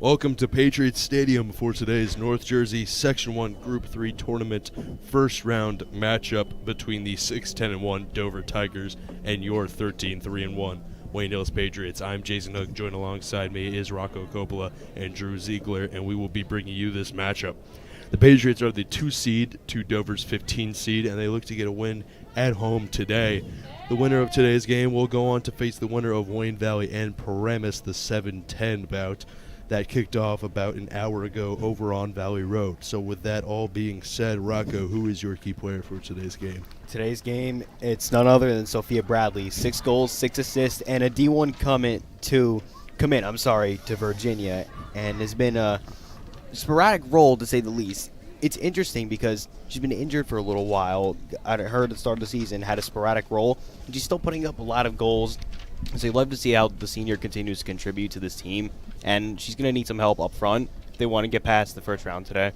Welcome to Patriots Stadium for today's North Jersey Section 1 Group 3 tournament first round matchup between the 6-10-1 Dover Tigers and your 13-3-1 Wayne Hills Patriots. I'm Jason Hook. Joined alongside me is Rocco Coppola and Drew Ziegler, and we will be bringing you this matchup. The Patriots are the 2 seed to Dover's 15 seed, and they look to get a win at home today. The winner of today's game will go on to face the winner of Wayne Valley and Paramus, the 7-10 bout that kicked off about an hour ago over on Valley Road. So with that all being said, Rocco, who is your key player for today's game? Today's game, it's none other than Sophia Bradley. 6 goals, 6 assists, and a D1 commit to Virginia, and has been a sporadic role, to say the least. It's interesting because she's been injured for a little while. I heard at the start of the season had a sporadic role, and she's still putting up a lot of goals. So you'd love to see how the senior continues to contribute to this team, and she's going to need some help up front if they want to get past the first round today.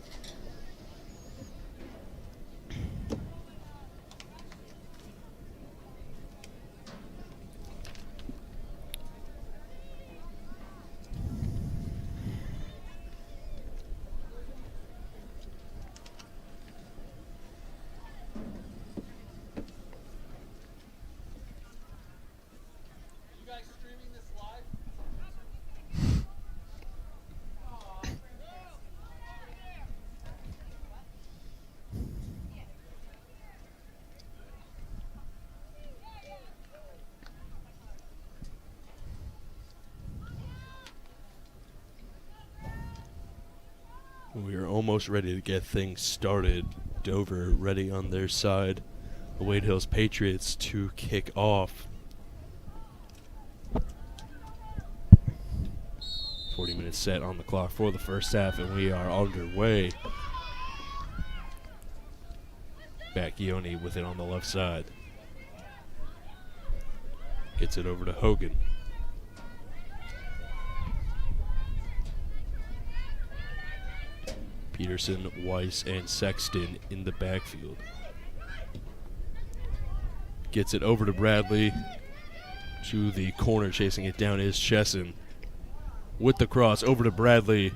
We are almost ready to get things started. Dover ready on their side. The Wade Hills Patriots to kick off. 40 minutes set on the clock for the first half, and we are underway. Bacchioni with it on the left side. Gets it over to Hogan. Peterson, Weiss, and Sexton in the backfield. Gets it over to Bradley. To the corner, chasing it down is Chesson. With the cross, over to Bradley.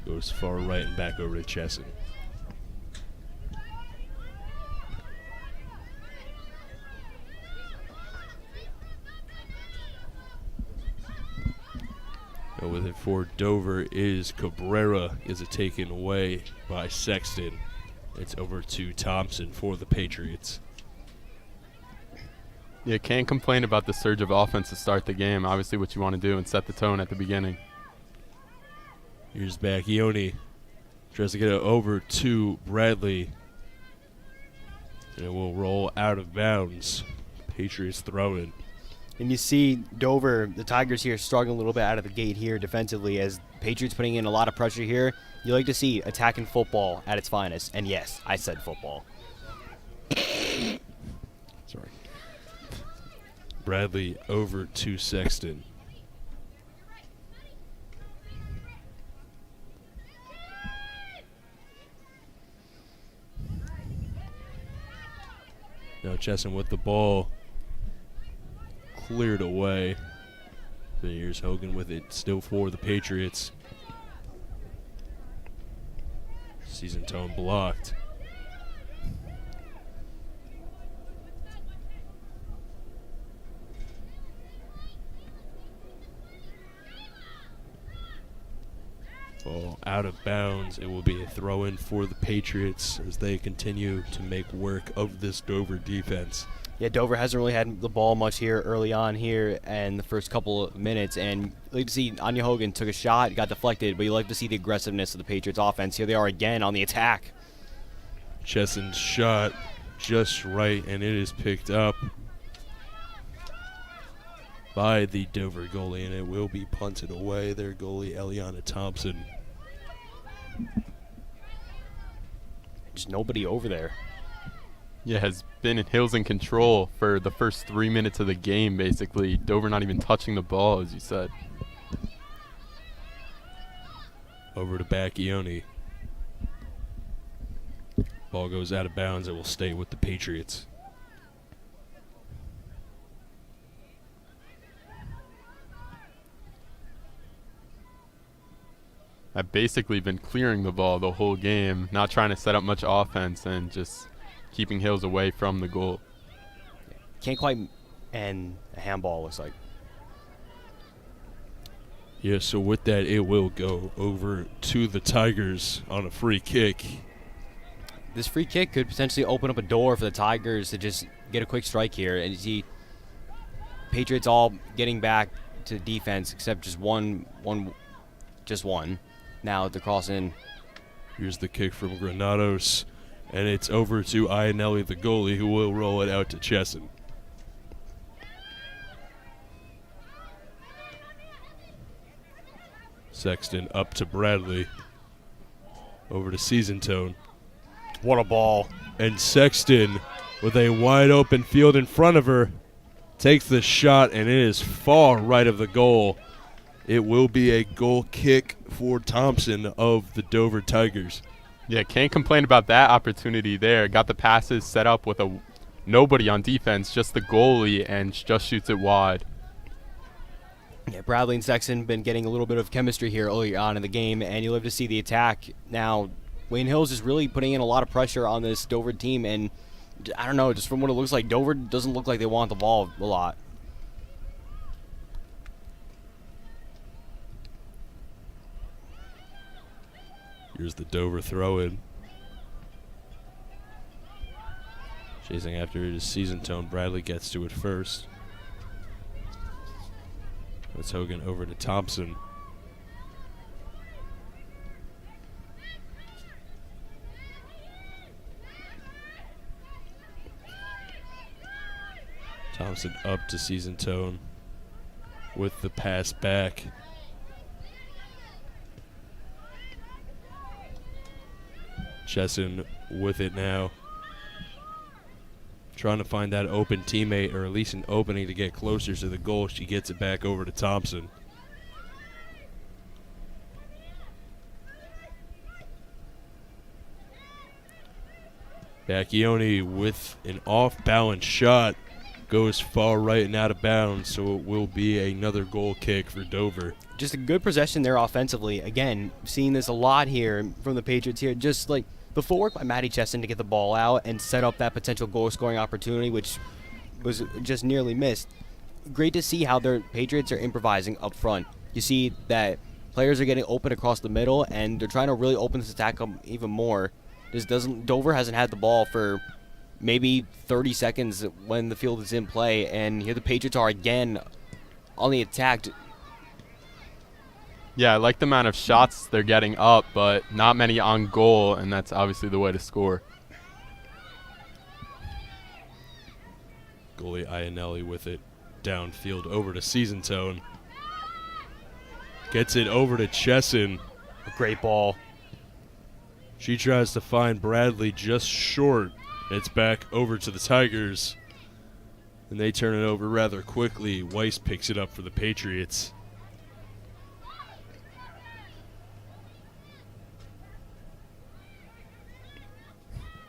Goes far right and back over to Chesson. With it for Dover is Cabrera. Is it taken away by Sexton? It's over to Thompson for the Patriots. Yeah, can't complain about the surge of offense to start the game. Obviously what you want to do and set the tone at the beginning. Here's Bacchioni. Tries to get it over to Bradley. And it will roll out of bounds. Patriots throwing. And you see Dover, the Tigers here, struggling a little bit out of the gate here defensively as Patriots putting in a lot of pressure here. You like to see attacking football at its finest. And yes, I said football. Sorry. Bradley over to Sexton. Now Chesson with the ball. Cleared away. Then here's Hogan with it, still for the Patriots. Season tone blocked. Ball out of bounds. It will be a throw-in for the Patriots as they continue to make work of this Dover defense. Yeah, Dover hasn't really had the ball much here early on here in the first couple of minutes. And you like to see Anya Hogan took a shot, got deflected, but you like to see the aggressiveness of the Patriots offense. Here they are again on the attack. Chesson's shot just right, and it is picked up by the Dover goalie, and it will be punted away. Their goalie, Eliana Thompson. Just nobody over there. Yeah, has been in Hills in control for the first 3 minutes of the game, basically. Dover not even touching the ball, as you said. Over to Bacchioni. Ball goes out of bounds. It will stay with the Patriots. have basically been clearing the ball the whole game, not trying to set up much offense and just keeping Hills away from the goal. Can't quite, and a handball looks like. Yeah, so with that, it will go over to the Tigers on a free kick. This free kick could potentially open up a door for the Tigers to just get a quick strike here. And you see Patriots all getting back to defense except just one. Now they're crossing. Here's the kick from Granados, and it's over to Iannelli, the goalie, who will roll it out to Chesson. Sexton up to Bradley. Over to Season Tone. What a ball. And Sexton, with a wide open field in front of her, takes the shot, and it is far right of the goal. It will be a goal kick for Thompson of the Dover Tigers. Yeah, can't complain about that opportunity there. Got the passes set up with nobody on defense, just the goalie, and just shoots it wide. Yeah, Bradley and Sexton been getting a little bit of chemistry here early on in the game, and you live to see the attack. Now, Wayne Hills is really putting in a lot of pressure on this Dover team, and I don't know, just from what it looks like, Dover doesn't look like they want the ball a lot. Here's the Dover throw-in. Chasing after it is Season Tone. Bradley gets to it first. That's Hogan over to Thompson. Thompson up to Season Tone with the pass back. Chesson with it now. Trying to find that open teammate, or at least an opening to get closer to the goal. She gets it back over to Thompson. Bacchioni with an off-balance shot. Goes far right and out of bounds, so it will be another goal kick for Dover. Just a good possession there offensively. Again, seeing this a lot here from the Patriots here. Just like the footwork by Matty Chesson to get the ball out and set up that potential goal-scoring opportunity, which was just nearly missed. Great to see how their Patriots are improvising up front. You see that players are getting open across the middle, and they're trying to really open this attack up even more. Dover hasn't had the ball for maybe 30 seconds when the field is in play, and here the Patriots are again on the attack. Yeah, I like the amount of shots they're getting up, but not many on goal, and that's obviously the way to score. Goalie Iannelli with it downfield over to Season Tone. Gets it over to Chesson. A great ball. She tries to find Bradley just short. It's back over to the Tigers, and they turn it over rather quickly. Weiss picks it up for the Patriots.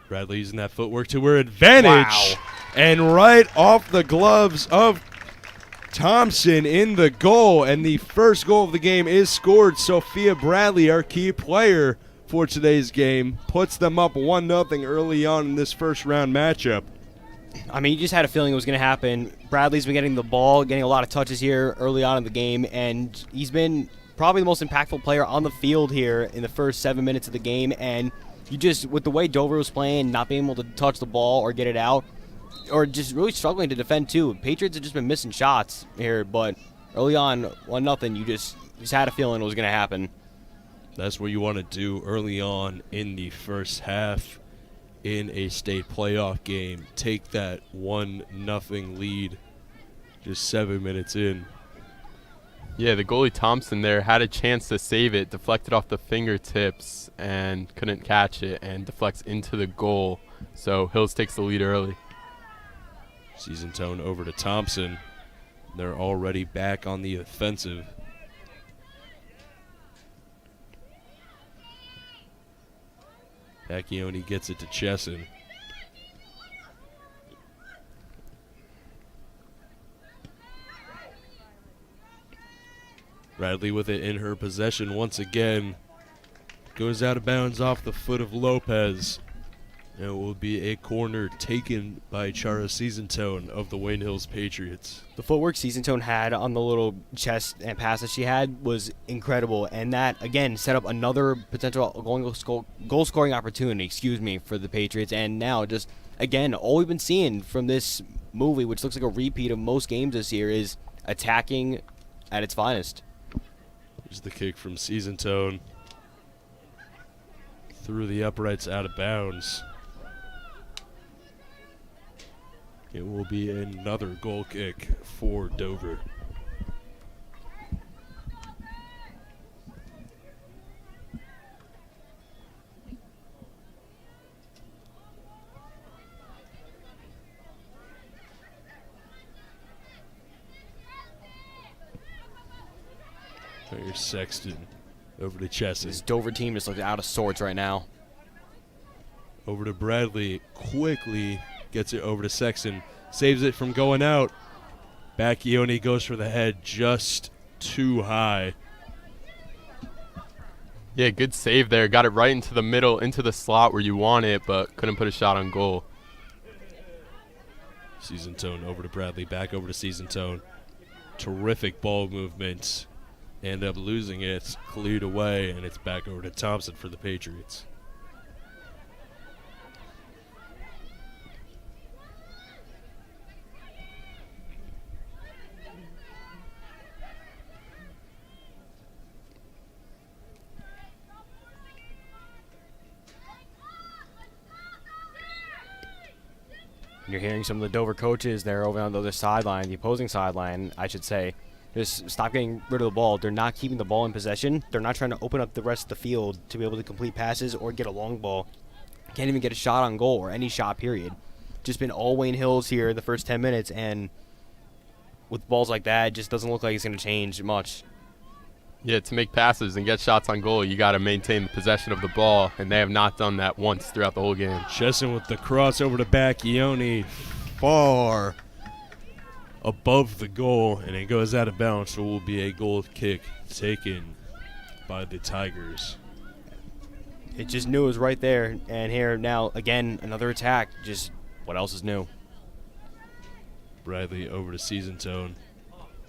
Bradley using that footwork to her advantage. Wow. And right off the gloves of Thompson in the goal, and the first goal of the game is scored. Sophia Bradley, our key player for today's game, puts them up 1-0 early on in this first round matchup. I mean, you just had a feeling it was going to happen. Bradley's been getting the ball, getting a lot of touches here early on in the game, and he's been probably the most impactful player on the field here in the first 7 minutes of the game. And you just, with the way Dover was playing, not being able to touch the ball or get it out, or just really struggling to defend too. Patriots have just been missing shots here, but early on, 1-0, you just had a feeling it was going to happen. That's what you want to do early on in the first half in a state playoff game. Take that 1-0 lead just 7 minutes in. Yeah, the goalie Thompson there had a chance to save it, deflected off the fingertips and couldn't catch it, and deflects into the goal. So Hills takes the lead early. Season Tone over to Thompson. They're already back on the offensive. Bacchioni gets it to Chesson. Bradley with it in her possession once again. Goes out of bounds off the foot of Lopez. And it will be a corner taken by Chara Seasonstone of the Wayne Hills Patriots. The footwork Seasonstone had on the little chest and pass that she had was incredible, and that, again, set up another potential goal-scoring opportunity, for the Patriots. And now, just, again, all we've been seeing from this movie, which looks like a repeat of most games this year, is attacking at its finest. Here's the kick from Seasonstone. Through the uprights, out of bounds. It will be another goal kick for Dover. Here's Sexton. Over to Chesson. This Dover team just looks out of sorts right now. Over to Bradley. Quickly gets it over to Sexton. Saves it from going out. Bacchioni goes for the head just too high. Yeah, good save there. Got it right into the middle, into the slot where you want it, but couldn't put a shot on goal. Seasonstone over to Bradley. Back over to Seasonstone. Terrific ball movement. End up losing it. Cleared away, and it's back over to Thompson for the Patriots. You're hearing some of the Dover coaches there over on the other sideline, the opposing sideline, I should say. Just stop getting rid of the ball. They're not keeping the ball in possession. They're not trying to open up the rest of the field to be able to complete passes or get a long ball. Can't even get a shot on goal or any shot, period. Just been all Wayne Hills here the first 10 minutes, and with balls like that, it just doesn't look like it's going to change much. Yeah, to make passes and get shots on goal, you got to maintain the possession of the ball, and they have not done that once throughout the whole game. Chesson with the cross over to Bacchioni. Far above the goal, and it goes out of bounds, so it will be a goal kick taken by the Tigers. It just knew it was right there, and here now, again, another attack. Just what else is new? Bradley over to Seasonstone.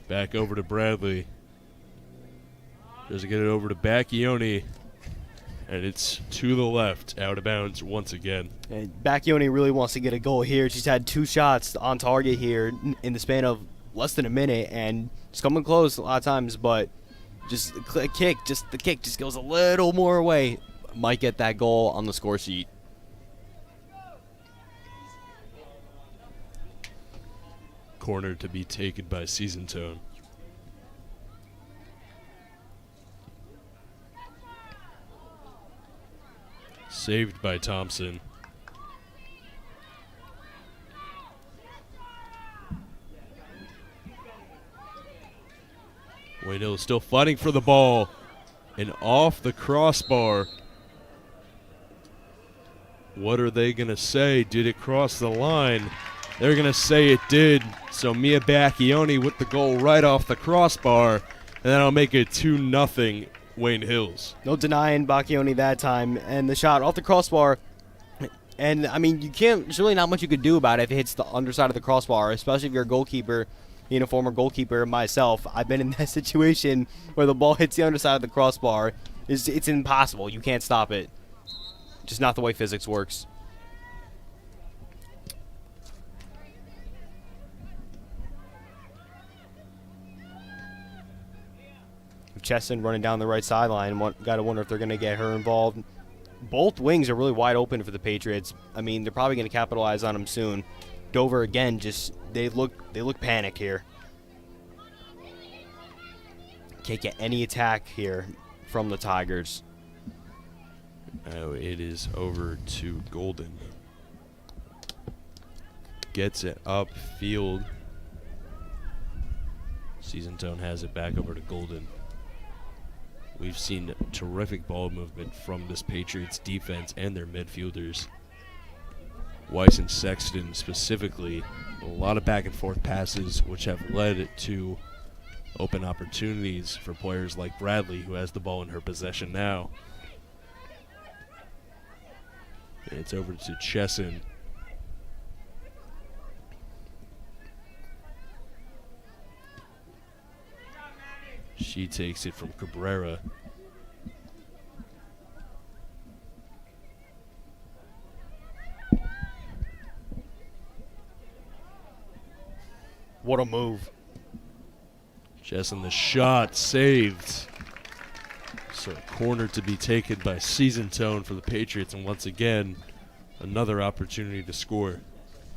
Back over to Bradley. Does it get it over to Bacchioni, and it's to the left, out of bounds once again. And Bacchioni really wants to get a goal here. She's had 2 shots on target here in the span of less than a minute, and it's coming close a lot of times, but just the kick just goes a little more away. Might get that goal on the score sheet. Corner to be taken by Seasonstone. Saved by Thompson. Wayne Hill is still fighting for the ball. And off the crossbar. What are they going to say? Did it cross the line? They're going to say it did. So Mia Bacchioni with the goal right off the crossbar. And that'll make it 2-0 Wayne Hills. No denying Bacchioni that time. And the shot off the crossbar. And, I mean, there's really not much you could do about it if it hits the underside of the crossbar, especially if you're a goalkeeper. Being a former goalkeeper myself, I've been in that situation where the ball hits the underside of the crossbar. It's impossible. You can't stop it. Just not the way physics works. Chesson running down the right sideline. Got to wonder if they're going to get her involved. Both wings are really wide open for the Patriots. I mean, they're probably going to capitalize on them soon. Dover again, just they look panicked here. Can't get any attack here from the Tigers. Oh, it is over to Golden. Gets it upfield. Seasonstone has it back over to Golden. We've seen terrific ball movement from this Patriots defense and their midfielders. Weiss and Sexton specifically, a lot of back and forth passes which have led to open opportunities for players like Bradley, who has the ball in her possession now. It's over to Chesson. She takes it from Cabrera. What a move. Chesson, the shot saved. So corner to be taken by Season Tone for the Patriots, and once again, another opportunity to score.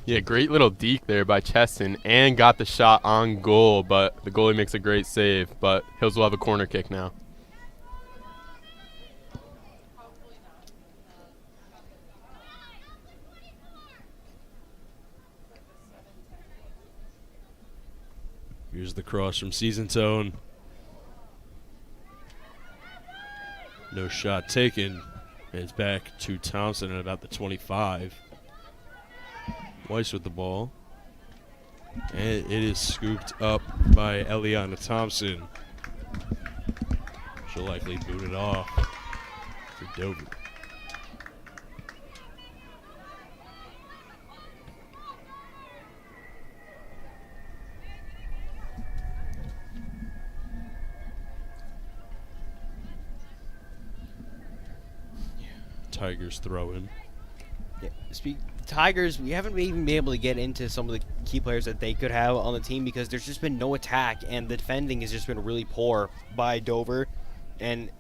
Yeah, great little deke there by Chesson, and got the shot on goal, but the goalie makes a great save. But Hills will have a corner kick now. Here's the cross from Season Tone. No shot taken. And it's back to Thompson at about the 25. Weiss with the ball. And it is scooped up by Eliana Thompson. She'll likely boot it off to Dover. Tigers throw in. Yeah, Tigers, we haven't even been able to get into some of the key players that they could have on the team because there's just been no attack, and the defending has just been really poor by Dover. And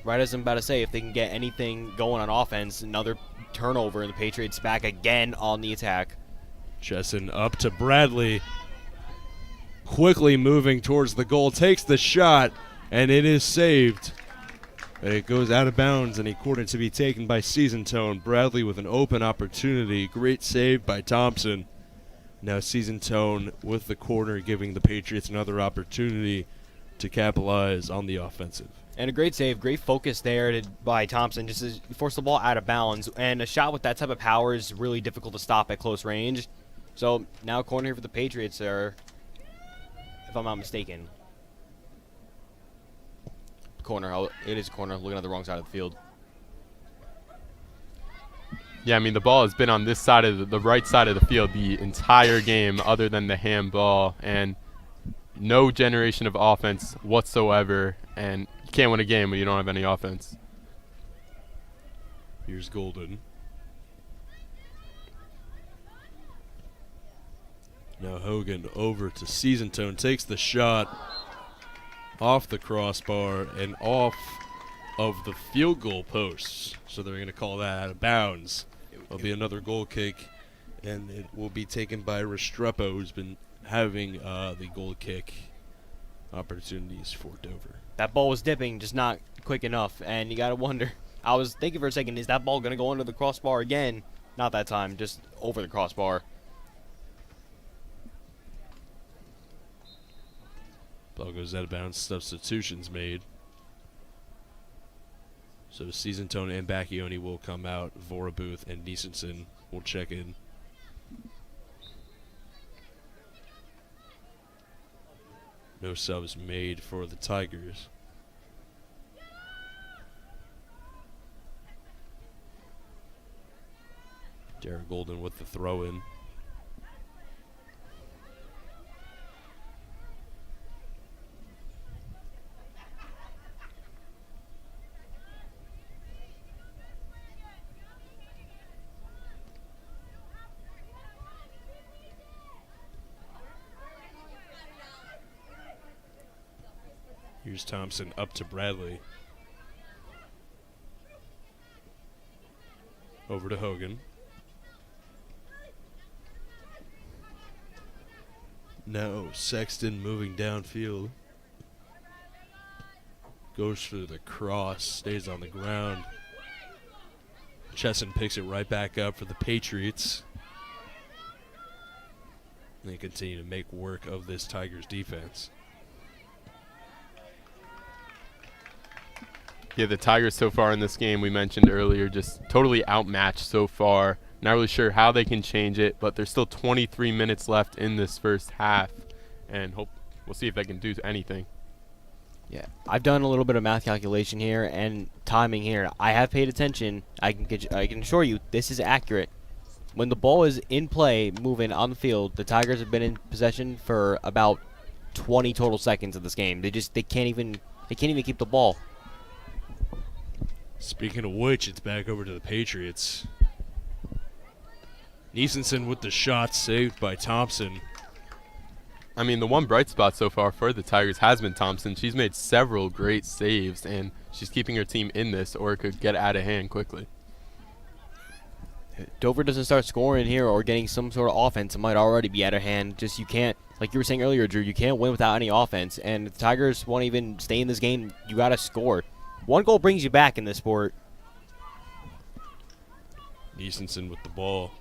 right as I'm about to say, if they can get anything going on offense, another turnover, and the Patriots back again on the attack. Chesson up to Bradley. Quickly moving towards the goal, takes the shot, and it is saved. It goes out of bounds, and a corner to be taken by Season Tone. Bradley with an open opportunity. Great save by Thompson. Now Season Tone with the corner, giving the Patriots another opportunity to capitalize on the offensive. And a great save, great focus there by Thompson, just to force the ball out of bounds. And a shot with that type of power is really difficult to stop at close range. So now corner here for the Patriots, if I'm not mistaken. Corner, it is corner, looking at the wrong side of the field. Yeah, I mean, the ball has been on this side of the right side of the field the entire game other than the handball, and no generation of offense whatsoever, and you can't win a game when you don't have any offense. Here's Golden. Now Hogan over to Season Tone, takes the shot off the crossbar and off of the field goal posts. So they're going to call that out of bounds. It'll be another goal kick, and it will be taken by Restrepo, who's been having the goal kick opportunities for Dover. That ball was dipping, just not quick enough, and you got to wonder. I was thinking for a second, is that ball going to go under the crossbar again? Not that time, just over the crossbar. Ball goes out of bounds. Substitutions made. So Season Tone and Bacchioni will come out. Vorabuth and Niesenson will check in. No subs made for the Tigers. Derek Golden with the throw-in. Here's Thompson up to Bradley. Over to Hogan. Now Sexton moving downfield. Goes for the cross, stays on the ground. Chesson picks it right back up for the Patriots. They continue to make work of this Tigers defense. Yeah, the Tigers so far in this game, we mentioned earlier, just totally outmatched so far. Not really sure how they can change it, but there's still 23 minutes left in this first half, and we'll see if they can do anything. Yeah, I've done a little bit of math calculation here and timing here. I have paid attention. I can assure you this is accurate. When the ball is in play, moving on the field, the Tigers have been in possession for about 20 total seconds of this game. They can't even keep the ball. Speaking of which, it's back over to the Patriots. Neesenson with the shot saved by Thompson. I mean, the one bright spot so far for the Tigers has been Thompson. She's made several great saves, and she's keeping her team in this, or it could get out of hand quickly. Dover doesn't start scoring here or getting some sort of offense, it might already be out of hand. Just you can't, like you were saying earlier, Drew, you can't win without any offense. And if the Tigers won't even stay in this game, you got to score. One goal brings you back in this sport. Neesenson with the ball.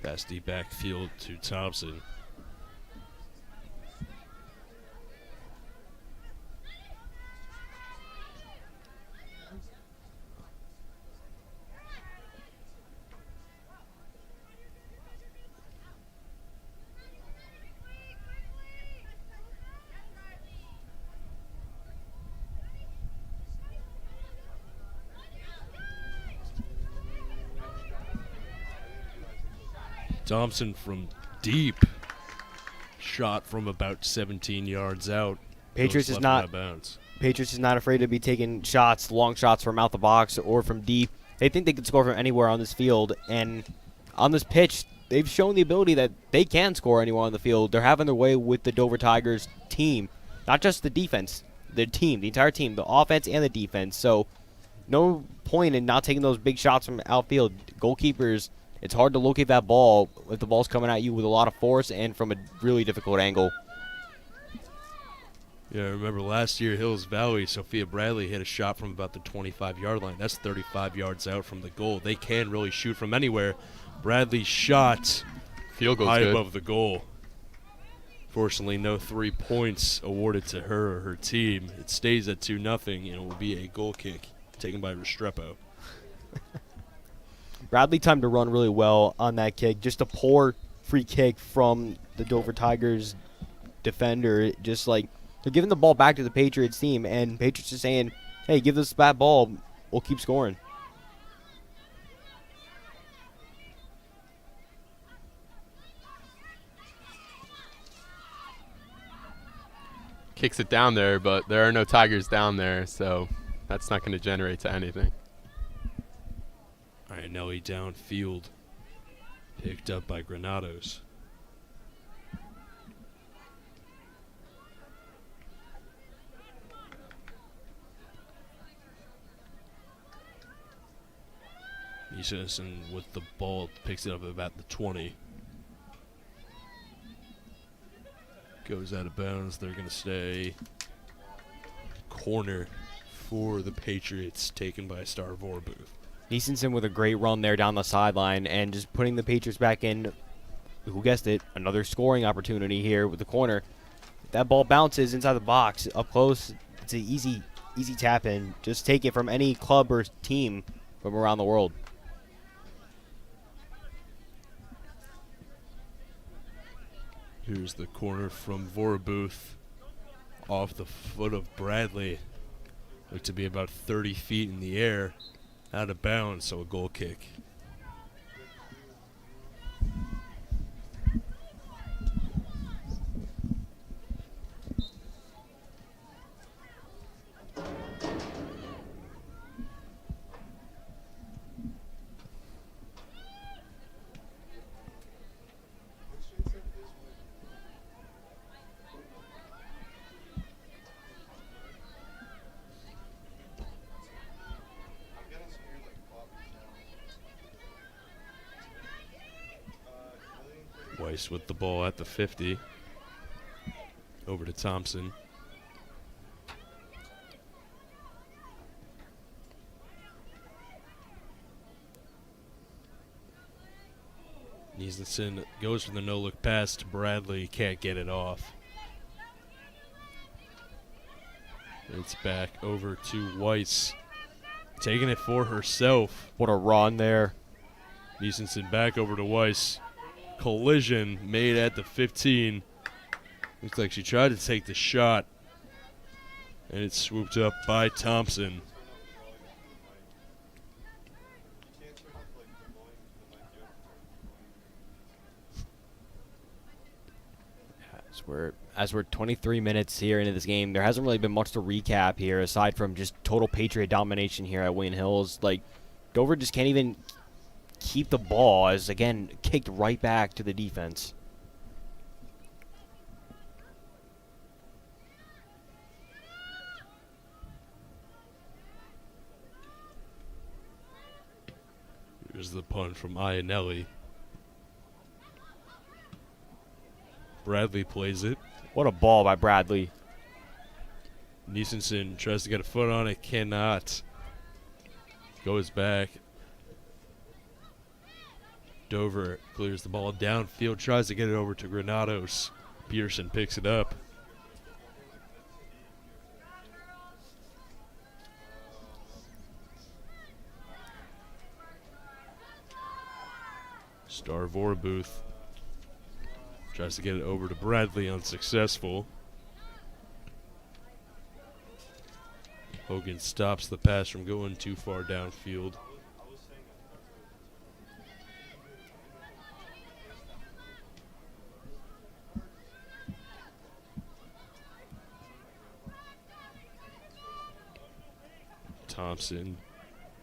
Pass deep backfield to Thompson. Thompson from deep. Shot from about 17 yards out. Patriots Goes is left and not out of bounds. Patriots is not afraid to be taking shots, long shots from out the box or from deep. They think they can score from anywhere on this field, and on this pitch, they've shown the ability that they can score anywhere on the field. They're having their way with the Dover Tigers team, not just the defense, the team, the entire team, the offense and the defense. So no point in not taking those big shots from outfield. Goalkeepers, it's hard to locate that ball if the ball's coming at you with a lot of force and from a really difficult angle. Yeah, I remember last year, Hills Valley, Sophia Bradley hit a shot from about the 25-yard line. That's 35 yards out from the goal. They can really shoot from anywhere. Bradley's shot Field goal's high good. above the goal. Fortunately, no 3 points awarded to her or her team. It stays at 2-0, and it will be a goal kick taken by Restrepo. Bradley timed to run really well on that kick. Just a poor free kick from the Dover Tigers defender. Just like they're giving the ball back to the Patriots team, and Patriots is saying, hey, give us that ball. We'll keep scoring. Kicks it down there, but there are no Tigers down there, so that's not going to generate to anything. All right, Nelly downfield. Picked up by Granados. Neesenson with the ball picks it up at about the 20. Goes out of bounds. They're going to stay. Corner for the Patriots, taken by Star Vorbuth. Neesenson with a great run there down the sideline and just putting the Patriots back in. Who guessed it? Another scoring opportunity here with the corner. That ball bounces inside the box up close. It's an easy tap in. Just take it from any club or team from around the world. Here's the corner from Vorbuth off the foot of Bradley. Looked to be about 30 feet in the air, out of bounds, so a goal kick. Weiss with the ball at the 50. Over to Thompson. Neesenson goes for the no-look pass to Bradley. Can't get it off. It's back over to Weiss. Taking it for herself. What a run there. Neesonson back over to Weiss. Collision made at the 15. Looks like she tried to take the shot, and it's swooped up by Thompson. As we're 23 minutes here into this game, there hasn't really been much to recap here aside from just total Patriot domination here at Wayne Hills. Like, Dover just can't even keep the ball as, again, kicked right back to the defense. Here's the punt from Iannelli. Bradley plays it. What a ball by Bradley. Neesonson tries to get a foot on it, cannot. Goes back. Dover clears the ball downfield, tries to get it over to Granados. Peterson picks it up. Star Vorbuth tries to get it over to Bradley, unsuccessful. Hogan stops the pass from going too far downfield. Thompson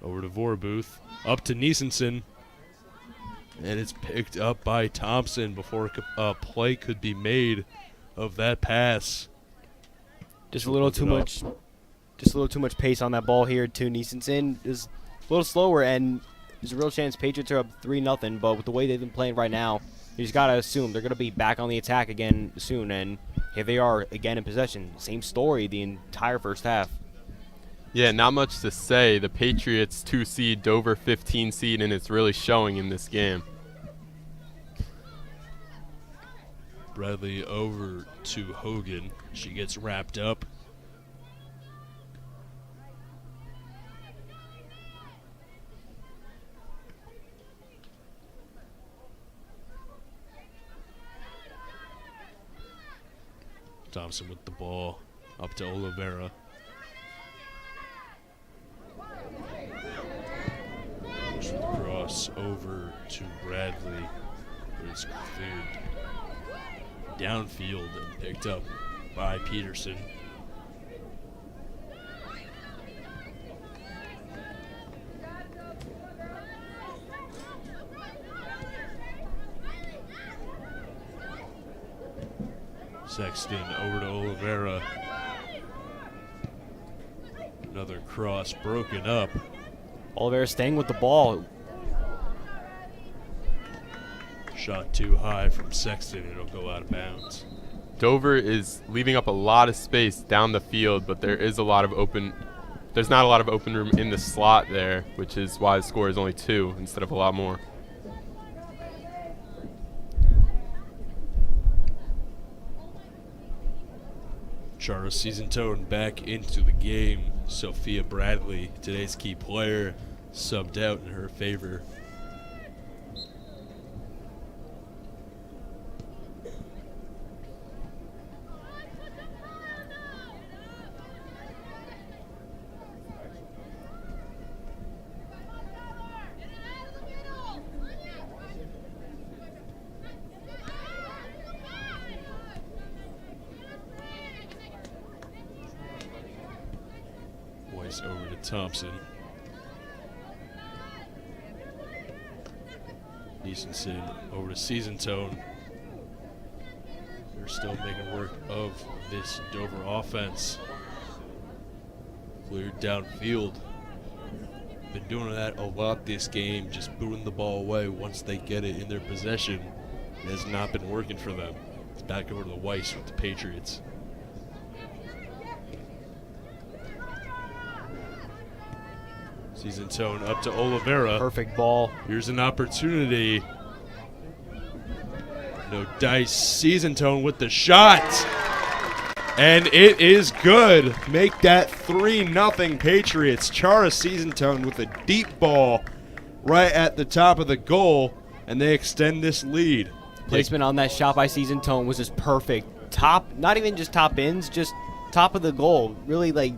over to Vorbuth, up to Neesonson. And it's picked up by Thompson before a play could be made of that pass. Just a little too much. Just a little too much pace on that ball here to Neesonson. Is a little slower, and there's a real chance Patriots are up 3-0. But with the way they've been playing right now, you just gotta assume they're gonna be back on the attack again soon. And here they are again in possession. Same story the entire first half. Yeah, not much to say. The Patriots 2 seed, Dover 15 seed, and it's really showing in this game. Bradley over to Hogan. She gets wrapped up. Thompson with the ball, up to Oliveira. Cross over to Bradley, but it's cleared downfield and picked up by Peterson. Sexton over to Oliveira. Another cross broken up. Oliveira staying with the ball. Shot too high from Sexton. It'll go out of bounds. Dover is leaving up a lot of space down the field, but there's not a lot of open room in the slot there, which is why the score is only 2 instead of a lot more. Chara Season-Tone back into the game. Sophia Bradley, today's key player, subbed out in her favor. Over to Thompson. Neesonson over to Season-Tone. They're still making work of this Dover offense. Cleared downfield. Been doing that a lot this game, just booting the ball away once they get it in their possession. It has not been working for them. It's back over to the Weiss with the Patriots. Season-Tone up to Oliveira. Perfect ball. Here's an opportunity. No dice. Season-Tone with the shot. And it is good. Make that 3-0 Patriots. Chara Season-Tone with a deep ball right at the top of the goal, and they extend this lead. Placement on that shot by Season Tone was just perfect. Top, not even just top ends, just top of the goal. Really, like,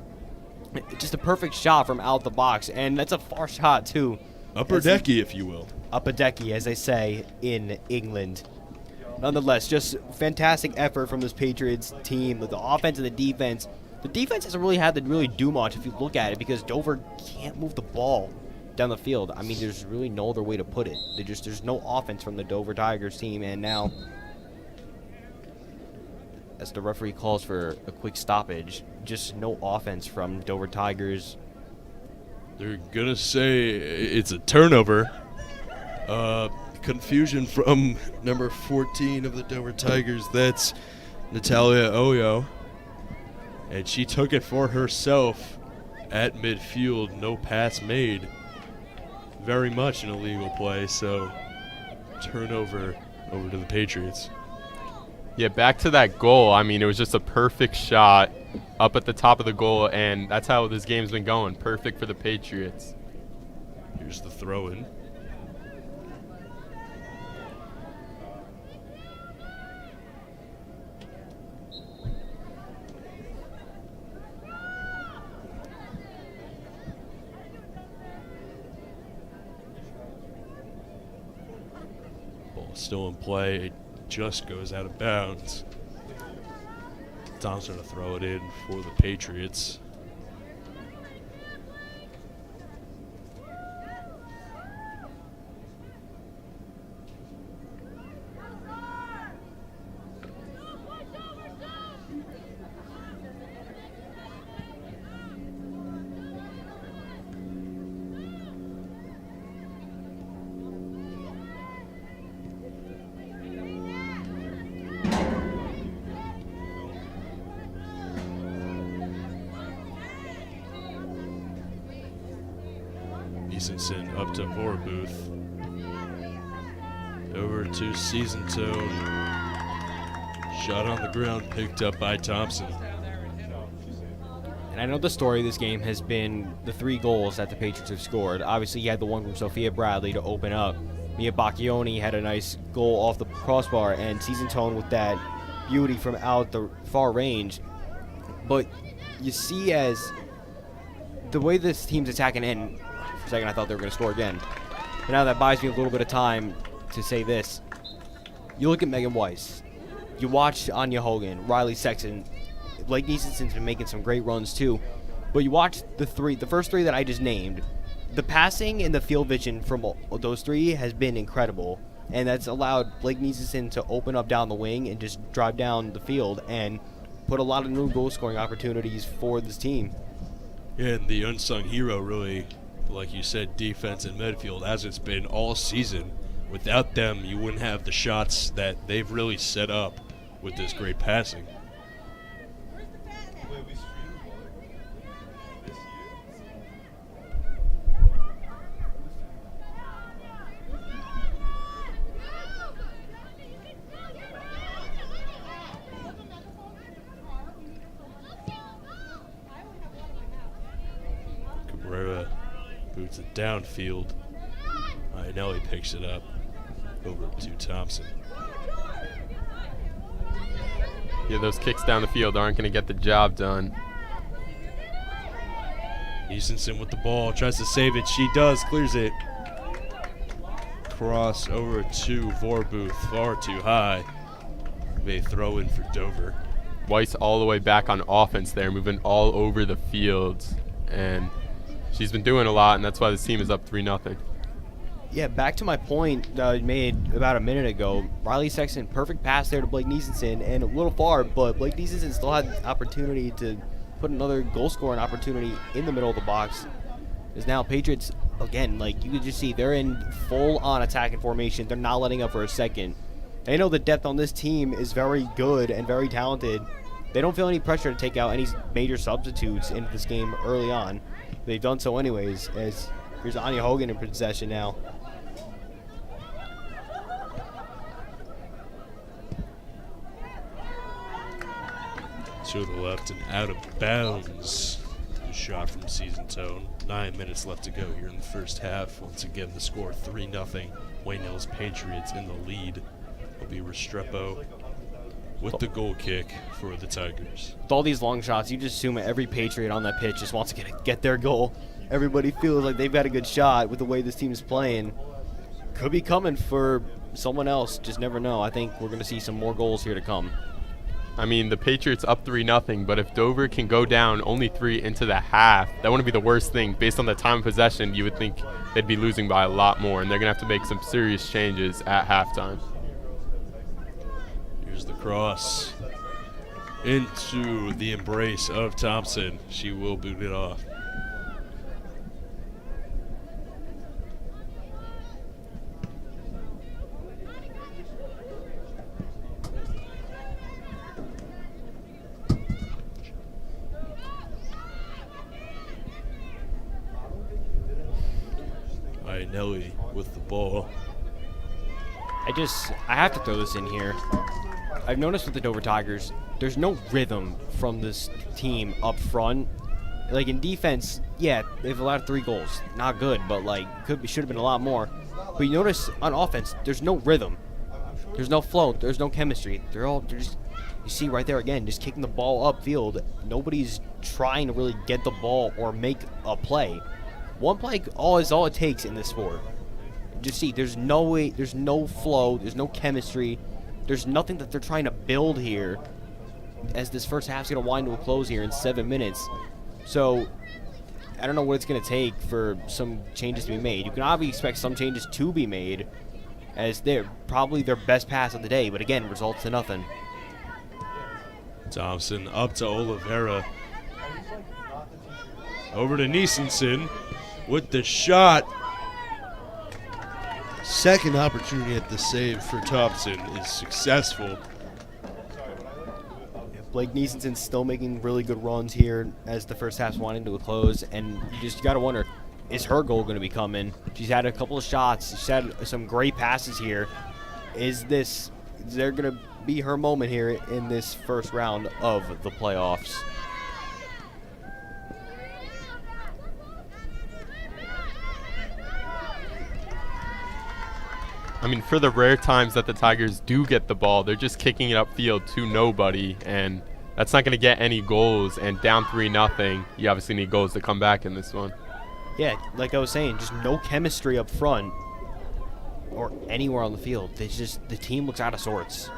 just a perfect shot from out the box, and that's a far shot too. Upper decky, if you will. Upper decky, as they say in England. Nonetheless, just fantastic effort from this Patriots team. The offense and the defense. The defense hasn't really had to really do much if you look at it, because Dover can't move the ball down the field. I mean, there's really no other way to put it. There's no offense from the Dover Tigers team, and now, as the referee calls for a quick stoppage, just no offense from Dover Tigers. They're gonna say it's a turnover. Confusion from number 14 of the Dover Tigers. That's Natalia Oyo. And she took it for herself at midfield. No pass made. Very much an illegal play, so turnover over to the Patriots. Yeah, back to that goal. I mean, it was just a perfect shot up at the top of the goal, and that's how this game's been going. Perfect for the Patriots. Here's the throw-in. Ball still in play. It just goes out of bounds. Thompson to throw it in for the Patriots. Easonson up to Vorbuth. Over to Season Tone. Shot on the ground, picked up by Thompson. And I know the story of this game has been the 3 goals that the Patriots have scored. Obviously, you had the one from Sophia Bradley to open up. Mia Bacchioni had a nice goal off the crossbar, and Season Tone with that beauty from out the far range. But you see, as the way this team's attacking, and for a second I thought they were going to score again. But now that buys me a little bit of time to say this. You look at Megan Weiss. You watch Anya Hogan, Riley Sexton. Blake Neeson's been making some great runs too. But you watch the first three that I just named. The passing and the field vision from those 3 has been incredible. And that's allowed Blake Neeson to open up down the wing and just drive down the field and put a lot of new goal scoring opportunities for this team. And the unsung hero, really, like you said, defense and midfield, as it's been all season. Without them, you wouldn't have the shots that they've really set up with this great passing. Cabrera boots it downfield. Iannelli picks it up over to Thompson. Yeah, those kicks down the field aren't going to get the job done. Easonson with the ball, tries to save it. She does, clears it. Cross over to Vorbuth, far too high. They throw in for Dover. Weiss all the way back on offense there, moving all over the field. And she's been doing a lot, and that's why this team is up 3-0. Yeah, back to my point that I made about a minute ago. Riley Sexton, perfect pass there to Blake Neeson, and a little far, but Blake Neeson still had the opportunity to put another goal-scoring opportunity in the middle of the box. Is now Patriots, again, like you could just see, they're in full-on attacking formation. They're not letting up for a second. They know the depth on this team is very good and very talented. They don't feel any pressure to take out any major substitutes into this game early on. They've done so anyways, as here's Anya Hogan in possession now. To the left and out of bounds. Good shot from Season Tone. 9 minutes left to go here in the first half. Once again, the score 3-0. Wayne Hills Patriots in the lead. Will be Restrepo with the goal kick for the Tigers. With all these long shots, you just assume every Patriot on that pitch just wants to get their goal. Everybody feels like they've got a good shot with the way this team is playing. Could be coming for someone else. Just never know. I think we're going to see some more goals here to come. I mean, the Patriots up 3-0, but if Dover can go down only 3 into the half, that wouldn't be the worst thing. Based on the time of possession, you would think they'd be losing by a lot more, and they're going to have to make some serious changes at halftime. Here's the cross into the embrace of Thompson. She will boot it off. Nelly with the ball. I have to throw this in here. I've noticed with the Dover Tigers, there's no rhythm from this team up front. Like in defense, yeah, they've allowed 3 goals. Not good, but like should have been a lot more. But you notice on offense, there's no rhythm. There's no flow. There's no chemistry. They're just, you see right there again, just kicking the ball upfield. Nobody's trying to really get the ball or make a play. One play is all it takes in this sport. Just see, there's no way, there's no flow, there's no chemistry, there's nothing that they're trying to build here. As this first half's gonna wind to a close here in 7 minutes, so I don't know what it's gonna take for some changes to be made. You can obviously expect some changes to be made, as they're probably their best pass of the day. But again, results to nothing. Thompson up to Oliveira. Over to Niesenson with the shot. Second opportunity at the save for Thompson is successful. Blake Niesenson's still making really good runs here as the first half's winding to a close, and you just got to wonder, is her goal going to be coming? She's had a couple of shots. She's had some great passes here. Is there going to be her moment here in this first round of the playoffs? I mean, for the rare times that the Tigers do get the ball, they're just kicking it upfield to nobody, and that's not going to get any goals. And down 3-0, you obviously need goals to come back in this one. Yeah, like I was saying, just no chemistry up front or anywhere on the field. It's just the team looks out of sorts.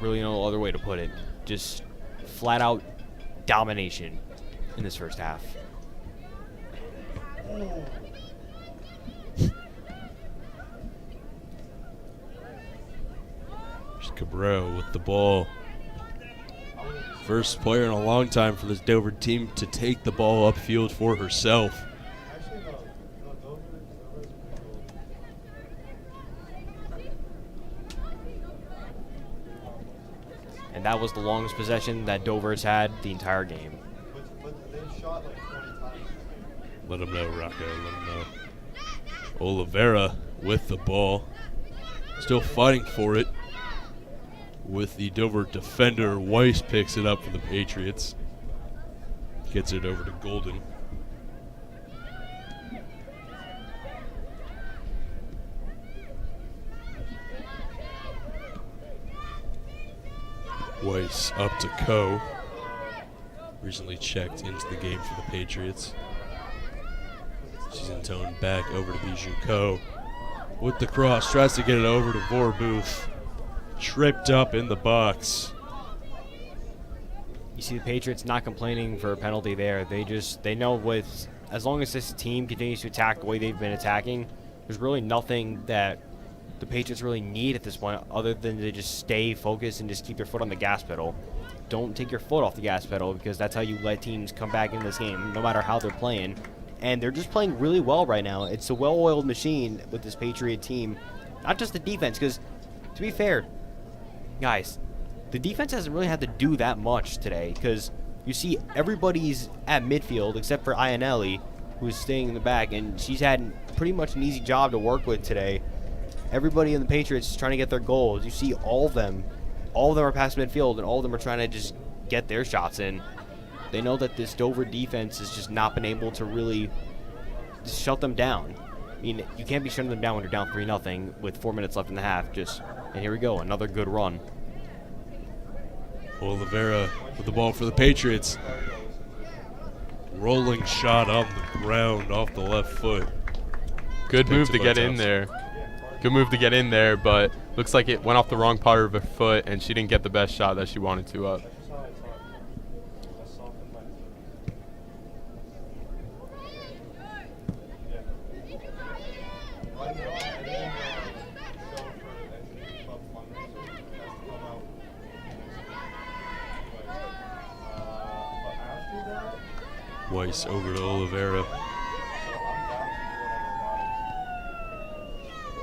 Really no other way to put it. Just flat out domination in this first half. Cabrera with the ball. First player in a long time for this Dover team to take the ball upfield for herself. And that was the longest possession that Dover's had the entire game. Let them know, Rocco. Let them know. Oliveira with the ball. Still fighting for it. With the Dover defender, Weiss picks it up for the Patriots. Gets it over to Golden. Weiss up to Coe. Recently checked into the game for the Patriots. Season Tone back over to Bijou Coe. With the cross, tries to get it over to Vorbuth. Tripped up in the box. You see the Patriots not complaining for a penalty there. They know as long as this team continues to attack the way they've been attacking, there's really nothing that the Patriots really need at this point other than to just stay focused and just keep their foot on the gas pedal. Don't take your foot off the gas pedal, because that's how you let teams come back into this game, no matter how they're playing. And they're just playing really well right now. It's a well-oiled machine with this Patriot team. Not just the defense, because to be fair, guys, the defense hasn't really had to do that much today, because you see everybody's at midfield except for Iannelli, who's staying in the back, and she's had pretty much an easy job to work with today. Everybody in the Patriots is trying to get their goals. You see all of them are past midfield, and all of them are trying to just get their shots in. They know that this Dover defense has just not been able to really just shut them down. I mean, you can't be shutting them down when you're down 3-0 with 4 minutes left in the half. And here we go, another good run. Oliveira with the ball for the Patriots. Rolling shot on the ground off the left foot. Good move to get in there. Good move to get in there, but looks like it went off the wrong part of her foot, and she didn't get the best shot that she wanted to up. Weiss over to Oliveira.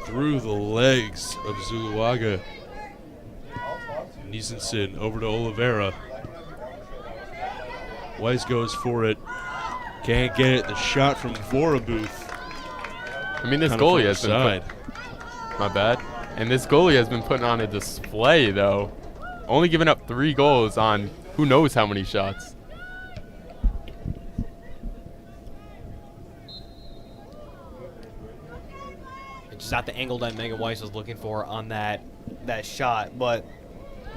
Through the legs of Zuluaga. Niesenson over to Oliveira. Weiss goes for it. Can't get it. The shot from Vorabuth. I mean, this goalie has been my bad. And this goalie has been putting on a display, though. Only giving up 3 goals on who knows how many shots. Just not the angle that Megan Weiss was looking for on that shot, but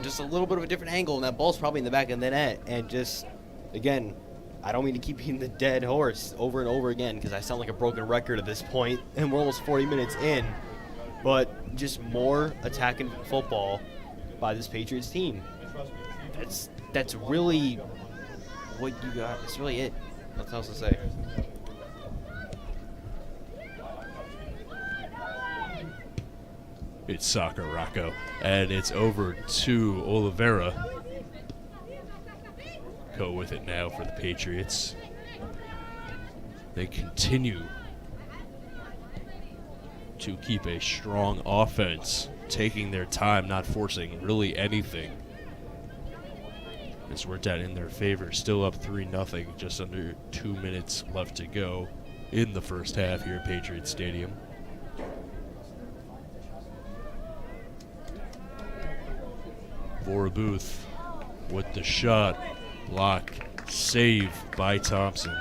just a little bit of a different angle, and that ball's probably in the back of the net. And just, again, I don't mean to keep beating the dead horse over and over again because I sound like a broken record at this point, and we're almost 40 minutes in. But just more attacking football by this Patriots team. That's really what you got. That's really it. Nothing else to say. It's Soccer Rocco, and it's over to Oliveira. Go with it now for the Patriots. They continue to keep a strong offense, taking their time, not forcing really anything. It's worked out in their favor, still up 3-0, just under 2 minutes left to go in the first half here at Patriots Stadium. Vorabuth with the shot, block, save by Thompson.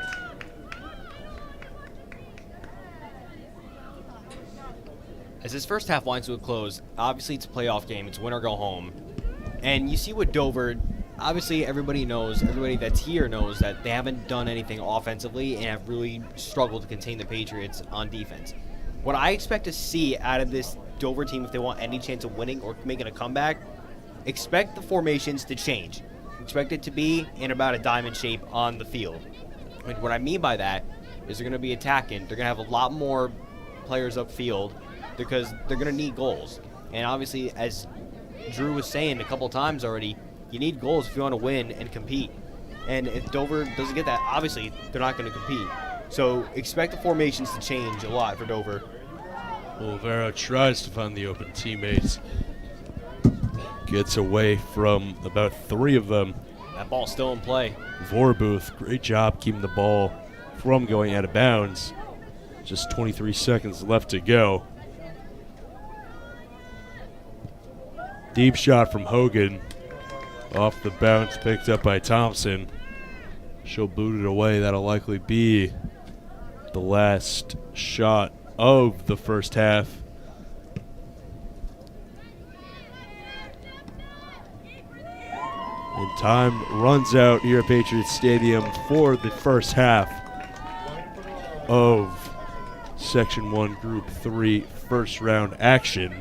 As this first half winds to a close, obviously it's a playoff game. It's win or go home. And you see what Dover, obviously everybody that's here knows that they haven't done anything offensively and have really struggled to contain the Patriots on defense. What I expect to see out of this Dover team, if they want any chance of winning or making a comeback, expect the formations to change. Expect it to be in about a diamond shape on the field. And what I mean by that is they're going to be attacking. They're going to have a lot more players upfield because they're going to need goals. And obviously, as Drew was saying a couple times already, you need goals if you want to win and compete. And if Dover doesn't get that, obviously they're not going to compete. So expect the formations to change a lot for Dover. Oliveira tries to find the open teammates. Gets away from about 3 of them. That ball's still in play. Vorabuth, great job keeping the ball from going out of bounds. Just 23 seconds left to go. Deep shot from Hogan. Off the bounce, picked up by Thompson. She'll boot it away. That'll likely be the last shot of the first half. And time runs out here at Patriots Stadium for the first half of Section 1 Group 3 first round action.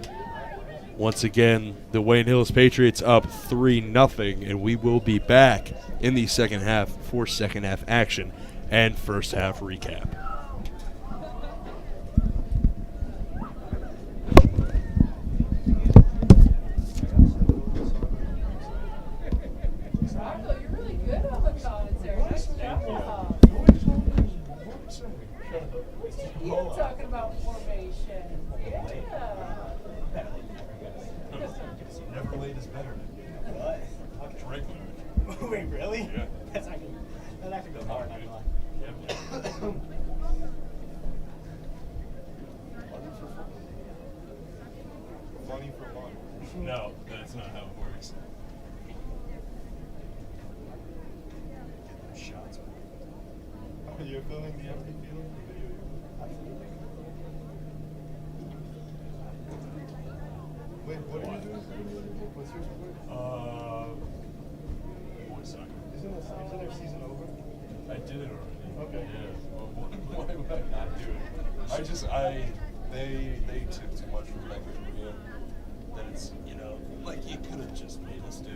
Once again, the Wayne Hills Patriots up 3-0, and we will be back in the second half for second half action and first half recap. You talking about formation? Yeah. Never laid is better. What? Wait, really? Yeah. That actually goes hard. Not gonna lie. Money for money. No, that's not how it works. shots. You're filming the empty field for video. Wait, what are you doing? What's your sport? Boys soccer. Isn't their season over? I did it already. Okay. Yeah. Well, why would I not do it? They took too much from Becker from me. That it's, like you could have just made us do,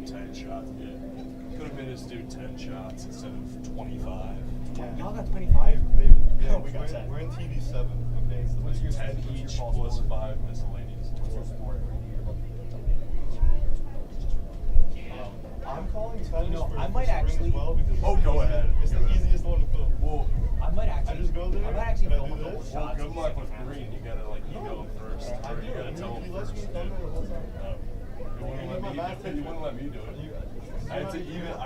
10 shots. Yeah. Could have made us do 10 shots instead of 25. Yeah. Y'all got 25? Yeah, we got 10. We're in TV 7. Okay, it's the What's your 10 what's your each fall plus sport? 5 miscellaneous. What's your sport? I'm calling tennis for I might spring actually- as well because Oh, go ahead. it's the easiest one to film. Well, I might actually. I just go there, I might actually and I film do a couple this. shots. good luck with green. You gotta email him first. Or you gotta tell him He lets first. me come there the whole time. You wanna let me? You wanna let me do it? You- I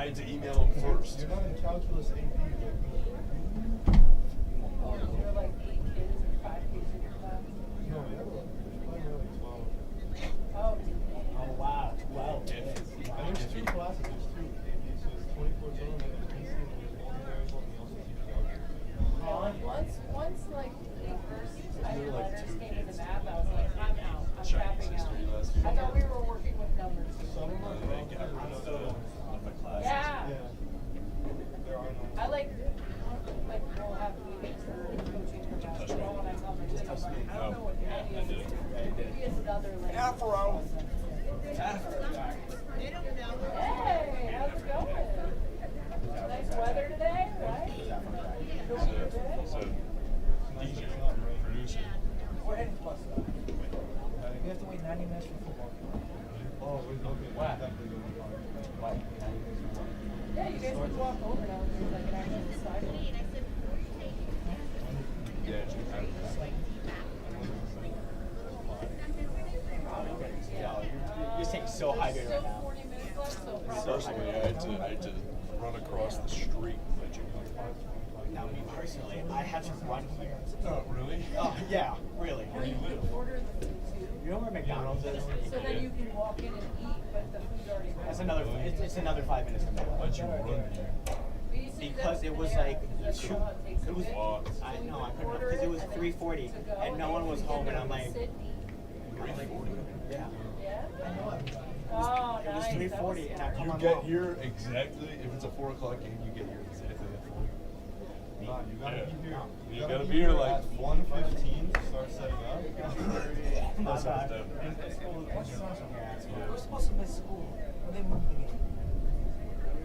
had to email him first. You're not in calculus AP. There are like 8 kids and 5 kids in your class. No, we have like 12. Oh, Oh, wow. Wow. And there's 2 classes. There's 2 AP, so it's 24 total. And there's PC and there's multi-variable, and we also teach algebra. once like the first There were, like, letters 2 came into kids. math, I was like, I'm out. I'm Chinese tapping out. history last year. I thought we were working with numbers. Some of them are They got rid of the classes. Yeah. Yeah. There are no. I like we'll have meetings for coaching for basketball, and I tell my kids, I'm like, I don't know what Yeah, I any did. of this is. Maybe it's another like. Afro. Hey, how's it going? Nice weather today, right? So, DJ, producer. We're heading plus. We have to wait 90 minutes for football. Oh, wait, okay. Wow. Definitely going to Why? Yeah, you guys would walk over now and there's like an actual sidewalk. Yeah, You're staying so hydrated right now. 40 minutes left, so probably. personally, I had to run across the street. Now, me personally, I had to run here. Oh, really? Oh, yeah, really. Where do you live? Order the food too. You know where McDonald's is? So then you can walk in and eat, but the food's already ready. That's another. It's another 5 minutes from there. Why'd you run here? We used to do Because that it was there, like because two. that's how takes It was. a bit. Walked. I So we know. I would couldn't order because it was and then 3:40 to go, and no one was then home, and we I'm like, sit and eat. 340. yeah. Yeah? I know. Oh, It was nice. 3:40 and I You come get here exactly, if it's a 4 o'clock game, you get here exactly at 4. Nah, you gotta Yeah. be here. You gotta be here like at 1:15 to start setting up. That sounds dope. We're supposed to miss school. They moved the game.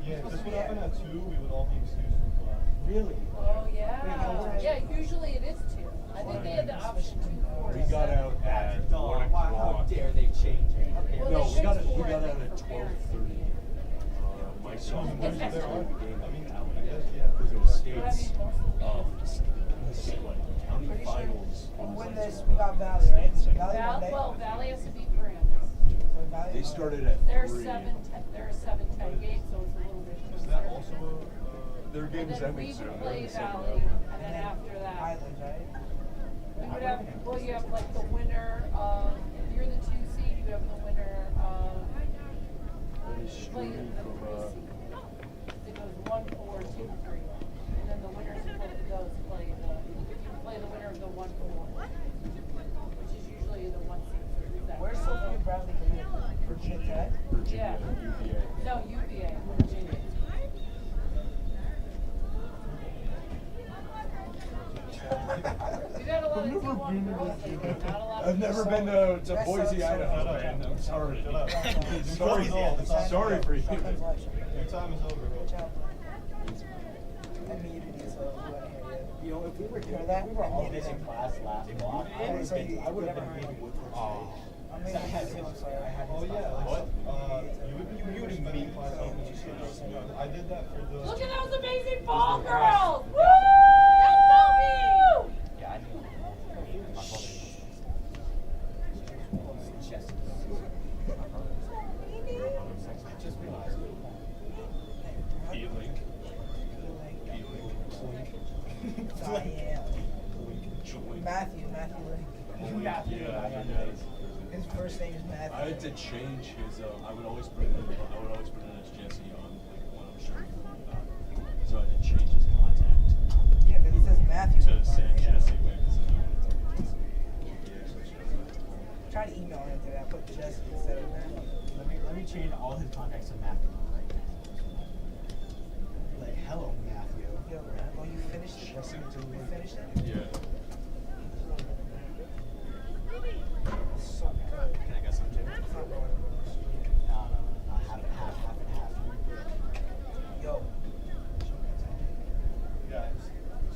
Yeah, if this would happen at 2, we would all be excused from class. Really? Oh, yeah. Yeah, usually it is 2. I think they had the option 2 for We got out at 1 How o'clock. dare they change it? Well, No, they we got fixed out for it, at like, for 12:30. My sophomore There year, are, the game I mean, in I Allen. guess, yeah. Because it was But I states, mean, most of the county finals. We win this, we got Valley, right? Valley Monday. Well, Valley has to beat Graham. So Valley They Monday. started at They're 3. 7-10. They're a 7-10 game, so it's a little bit. Is that also Their And game's then ending we soon. would They're play in the second Valley, half. and then after that, Islands, right? we would have. Well, you have like the winner of. If you're the 2 seed, you have the winner of. They Play the 3 streaming from, seed. It goes 1, 4, 2, 3, and then the winners of both of those play the winner of the 1, 4, which is usually the 1 seed. So who's that? Where's Sophia Bradley committed? Virginia Tech? Virginia, Yeah. UVA. No, UVA, Virginia. We've had a lot of D1 girls lately, not a lot of. I've never been to Boise, Idaho, man. I'm sorry. Shut up. Sorry, sorry for you. Sometimes life. Your time is over. Watch out. I muted you, so you weren't here yet. You know, if we were Hear that? we were all missing class last block, I would have been Woodward. I'm making you too, I'm sorry. I had Oh, yeah. What? You would be muted me. I did that for the. Look at those amazing ball girls! Woo! Yeah, I knew. My brother. Chess. Just realized. E-Link. Diane. Joint. Matthew Link. Yeah. His first name is I Matthew. had to change his. I would always put it in as Jesse on like when I'm showing today. I put Jesse instead of Matthew. Let me change all his contacts to Matthew. Like, hello, Matthew. Yo, oh, you finished it? Jesse, You finished it? Yeah. So good. Can I get some too? It's not going. No. Half and half. Yo. Guys,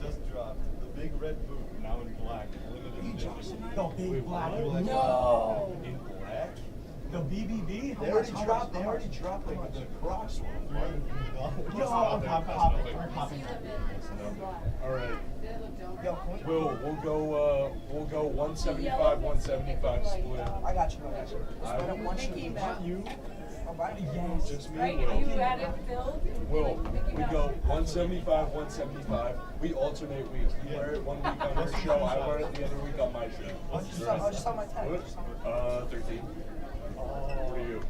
just dropped the big red boot, now in black. Limited edition. The big black. No! In black? The BBB? They already dropped like the Crocs one. Yo, I'm popping. We're popping. All right. Yo, can we- We'll go 175, 175 split. I got you. I- Split up one Mickey shoot. Mouse. You? All right. Yes. Just me. Right? Will. You added Phil? Will, we go 175, 175. We alternate weeks. You wear it one week on your show. I wear it the other week on my show. I'll just on my tag. What? 13. What are you?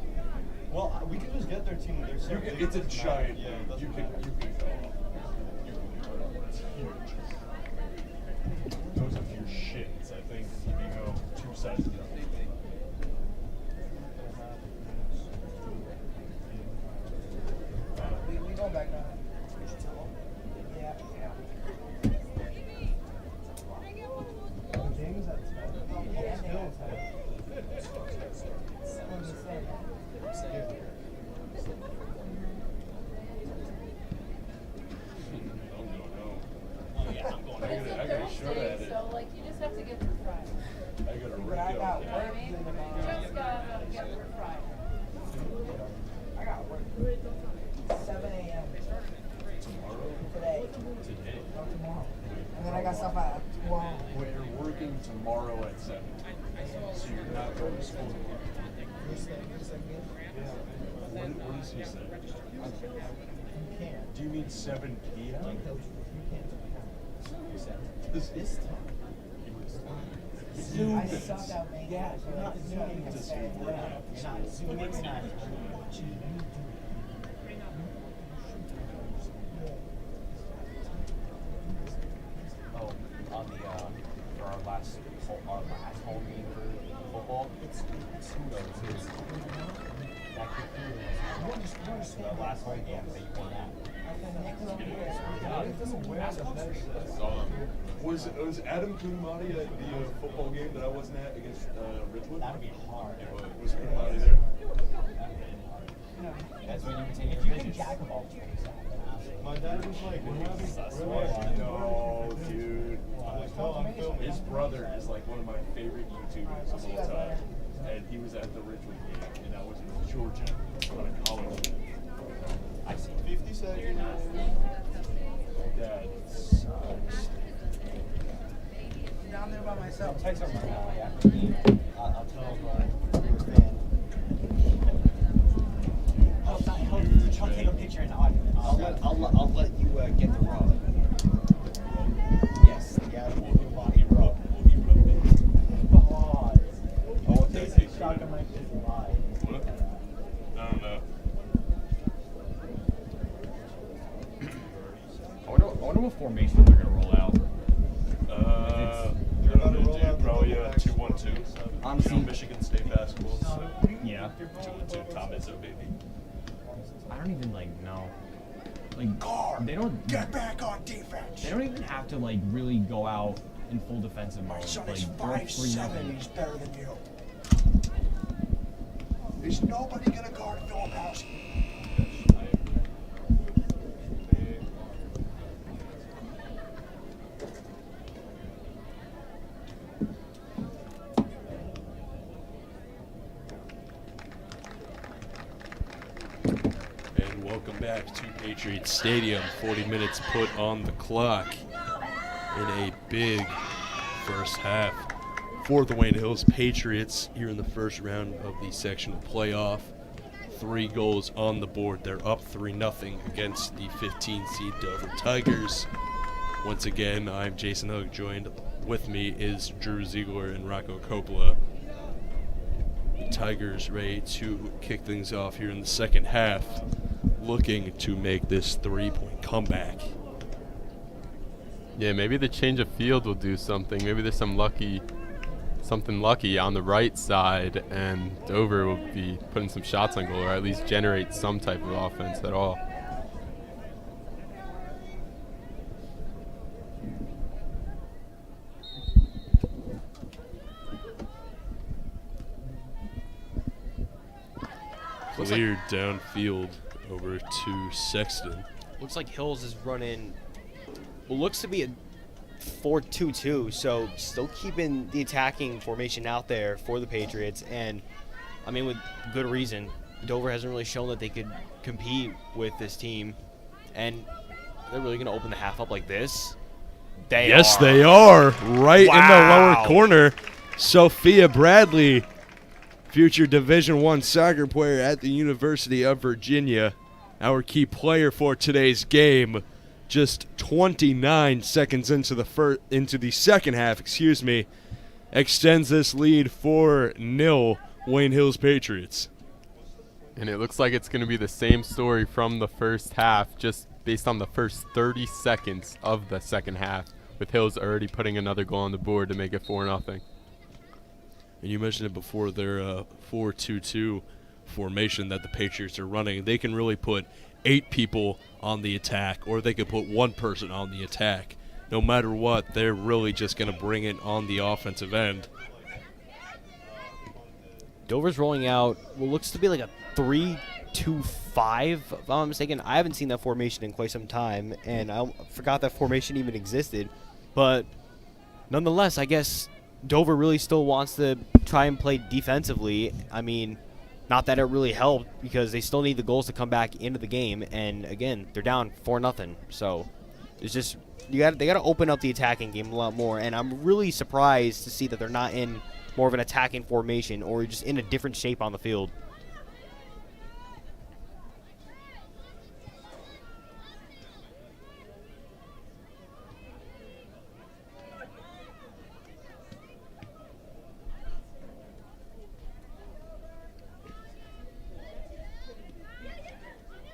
Well, we can just get their team. They're so big, It's a doesn't giant. matter. Yeah, it You doesn't can matter. go. You can go. It's huge. Goes up to your shins, I think, if you go 2 sizes up. We going back now. Yeah. The game's at 10. I gotta show that. Thursday, so like you just have to get through Friday. I gotta But I got You know what I work. mean? Just gotta get through Friday. I got work. 7 a.m. Today. Today. Not tomorrow. And then I got stuff at 12. Wait, you're working tomorrow at 7. So you're not going to school tomorrow. What does he say? Do you mean 7 p.m.? This time. I suck at making it. So not zooming and saying, Oh, on the for our last home game for football, it's who knows? It's that could prove the last home game that you won at. Was Adam Kunamati at the football game that I wasn't at against Ridgewood? That would be hard. Was Kunamati there? That's when you would take If your you can vision. jack of all trades, then absolutely. My dad was like, No, dude. I'm like, no, I'm filming. His brother is like one of my favorite YouTubers of all time. And he was at the Ridgewood game, and I was in Georgia on a college game. I see. 50 seconds. Dad sucks. I'm down there by myself. Text him right now, like, after the game. I'll tell him we were fan. He'll take a picture and I'll let you get the rub. Yes, yeah, the body rub. God. Oh, Tasting shotgun like this live. What? I don't know. I wonder what formation they're gonna roll out. You're about to roll out the probably double back 2-1-2. Honestly- You know, Michigan State basketball. So Yeah. 2-1-2. Tom Izzo, baby. I don't even know. Like they don't Get back on defense. They don't even have to really go out in full defensive mode. My son Like is they're up 5'7", 3-0. he's better than you. Is nobody gonna guard Filipowski? And welcome back to Patriots Stadium. 40 minutes put on the clock in a big first half for the Wayne Hills Patriots here in the first round of the sectional playoff. 3 goals on the board. They're up 3-0 against the 15 seed Dover Tigers. Once again, I'm Jason Hug. Joined with me is Drew Ziegler and Rocco Coppola. The Tigers ready to kick things off here in the second half, looking to make this 3-point comeback. Yeah, maybe the change of field will do something. Maybe there's some lucky something lucky on the right side, and Dover will be putting some shots on goal, or at least generate some type of offense at all. Cleared downfield over to Sexton. Looks like Hills is running what looks to be a 4-2-2, so still keeping the attacking formation out there for the Patriots. And, I mean, with good reason. Dover hasn't really shown that they could compete with this team. And they're really going to open the half up like this? Yes, they are. Right in the lower corner. Sophia Bradley, future Division I soccer player at the University of Virginia, our key player for today's game. Just 29 seconds into the second half, extends this lead 4-0 Wayne Hills Patriots. And it looks like it's going to be the same story from the first half, just based on the first 30 seconds of the second half, with Hills already putting another goal on the board to make it 4-0. And you mentioned it before, their 4-2-2 formation that the Patriots are running. They can really put 8 people on the attack, or they could put 1 person on the attack. No matter what, they're really just going to bring it on the offensive end. Dover's rolling out what looks to be like a 3-2-5, if I'm not mistaken. I haven't seen that formation in quite some time, and I forgot that formation even existed. But nonetheless, I guess Dover really still wants to try and play defensively. I mean, not that it really helped, because they still need the goals to come back into the game. And again, they're down 4-0. So it's just they got to open up the attacking game a lot more. And I'm really surprised to see that they're not in more of an attacking formation, or just in a different shape on the field.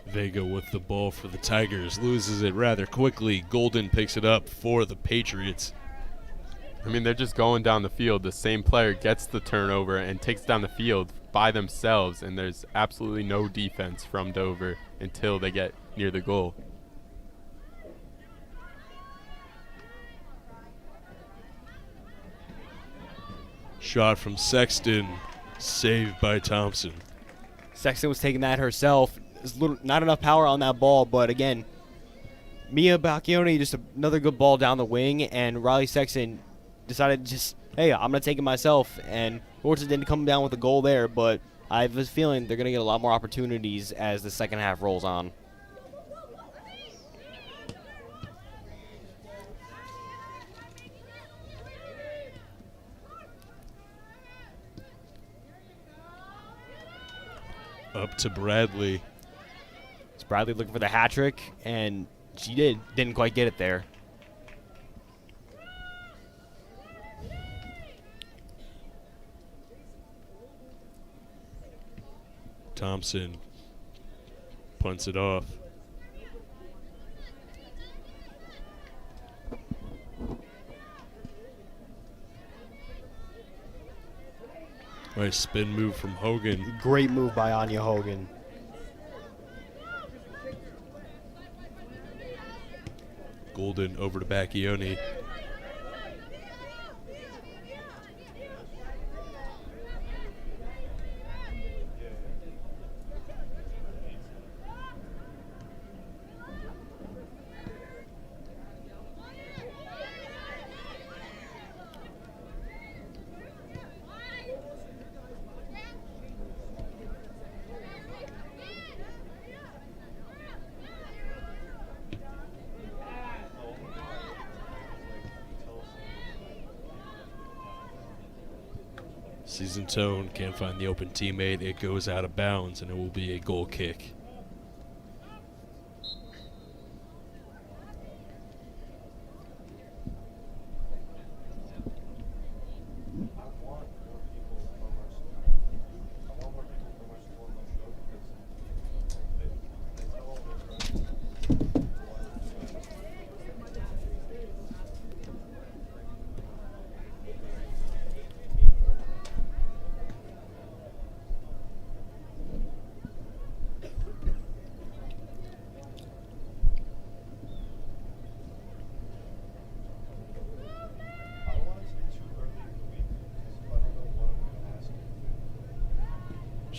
Vega with the ball for the Tigers, loses it rather quickly. Golden picks it up for the Patriots. I mean, they're just going down the field. The same player gets the turnover and takes down the field by themselves, and there's absolutely no defense from Dover until they get near the goal. Shot from Sexton, saved by Thompson. Sexton was taking that herself. There's not enough power on that ball, but again, Mia Bacchioni, just another good ball down the wing, and Riley Sexton decided to just, hey, I'm going to take it myself. And Horton didn't come down with a goal there, but I have a feeling they're going to get a lot more opportunities as the second half rolls on. Up to Bradley. It's Bradley looking for the hat trick, and she didn't quite get it there. Thompson punts it off. Nice spin move from Hogan. Great move by Anya Hogan. Golden over to Bacchioni. Season Tone can't find the open teammate. It goes out of bounds, and it will be a goal kick.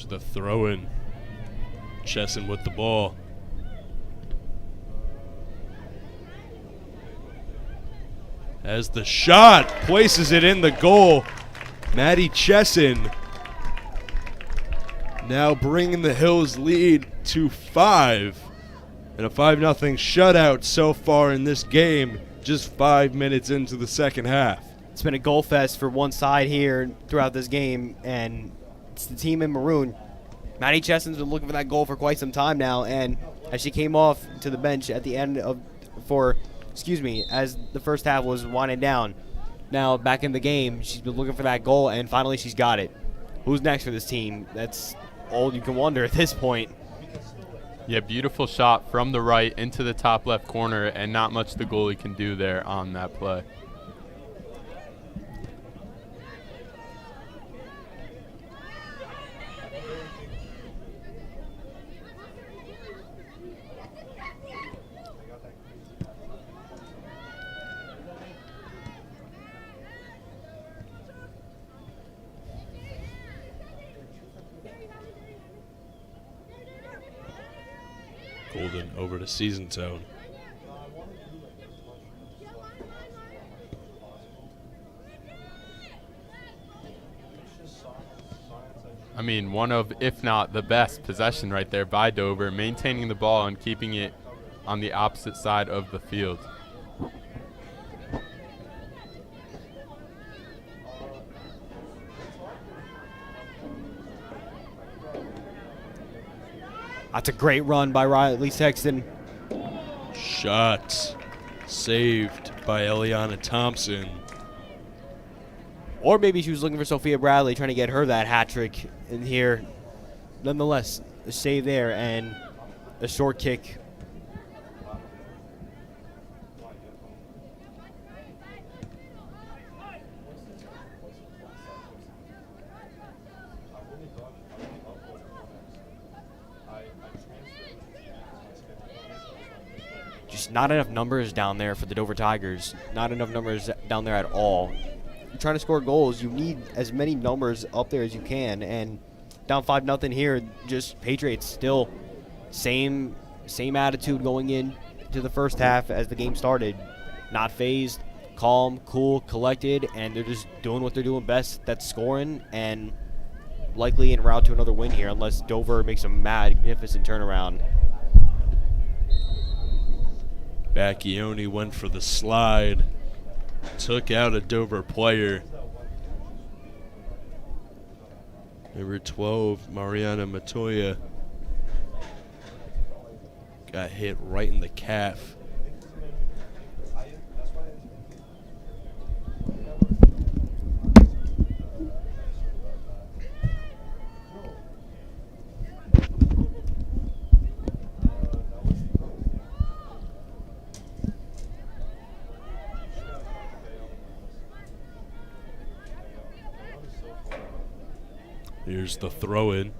Here's the throw in. Chesson with the ball. As the shot places it in the goal. Maddie Chesson now bringing the Hills lead to 5. And a 5-0 shutout so far in this game, just 5 minutes into the second half. It's been a goal fest for one side here throughout this game, and it's the team in maroon. Maddie Chesson's been looking for that goal for quite some time now, and as she came off to the bench at the end of, as the first half was winding down, now back in the game, she's been looking for that goal, and finally she's got it. Who's next for this team? That's all you can wonder at this point. Yeah, beautiful shot from the right into the top left corner, and not much the goalie can do there on that play. Golden over to Season Tone. I mean, one of, if not the best possession right there by Dover, maintaining the ball and keeping it on the opposite side of the field. That's a great run by Riley Sexton. Shot saved by Eliana Thompson. Or maybe she was looking for Sophia Bradley, trying to get her that hat trick in here. Nonetheless, a save there and a short kick. Just not enough numbers down there for the Dover Tigers. Not enough numbers down there at all. You're trying to score goals, you need as many numbers up there as you can, and down 5-0 here, just Patriots still same attitude going in to the first half as the game started. Not phased, calm, cool, collected, and they're just doing what they're doing best. That's scoring, and likely en route to another win here unless Dover makes a magnificent turnaround. Bacchione went for the slide. Took out a Dover player. Number 12, Mariana Matoya, got hit right in the calf. Here's the throw-in.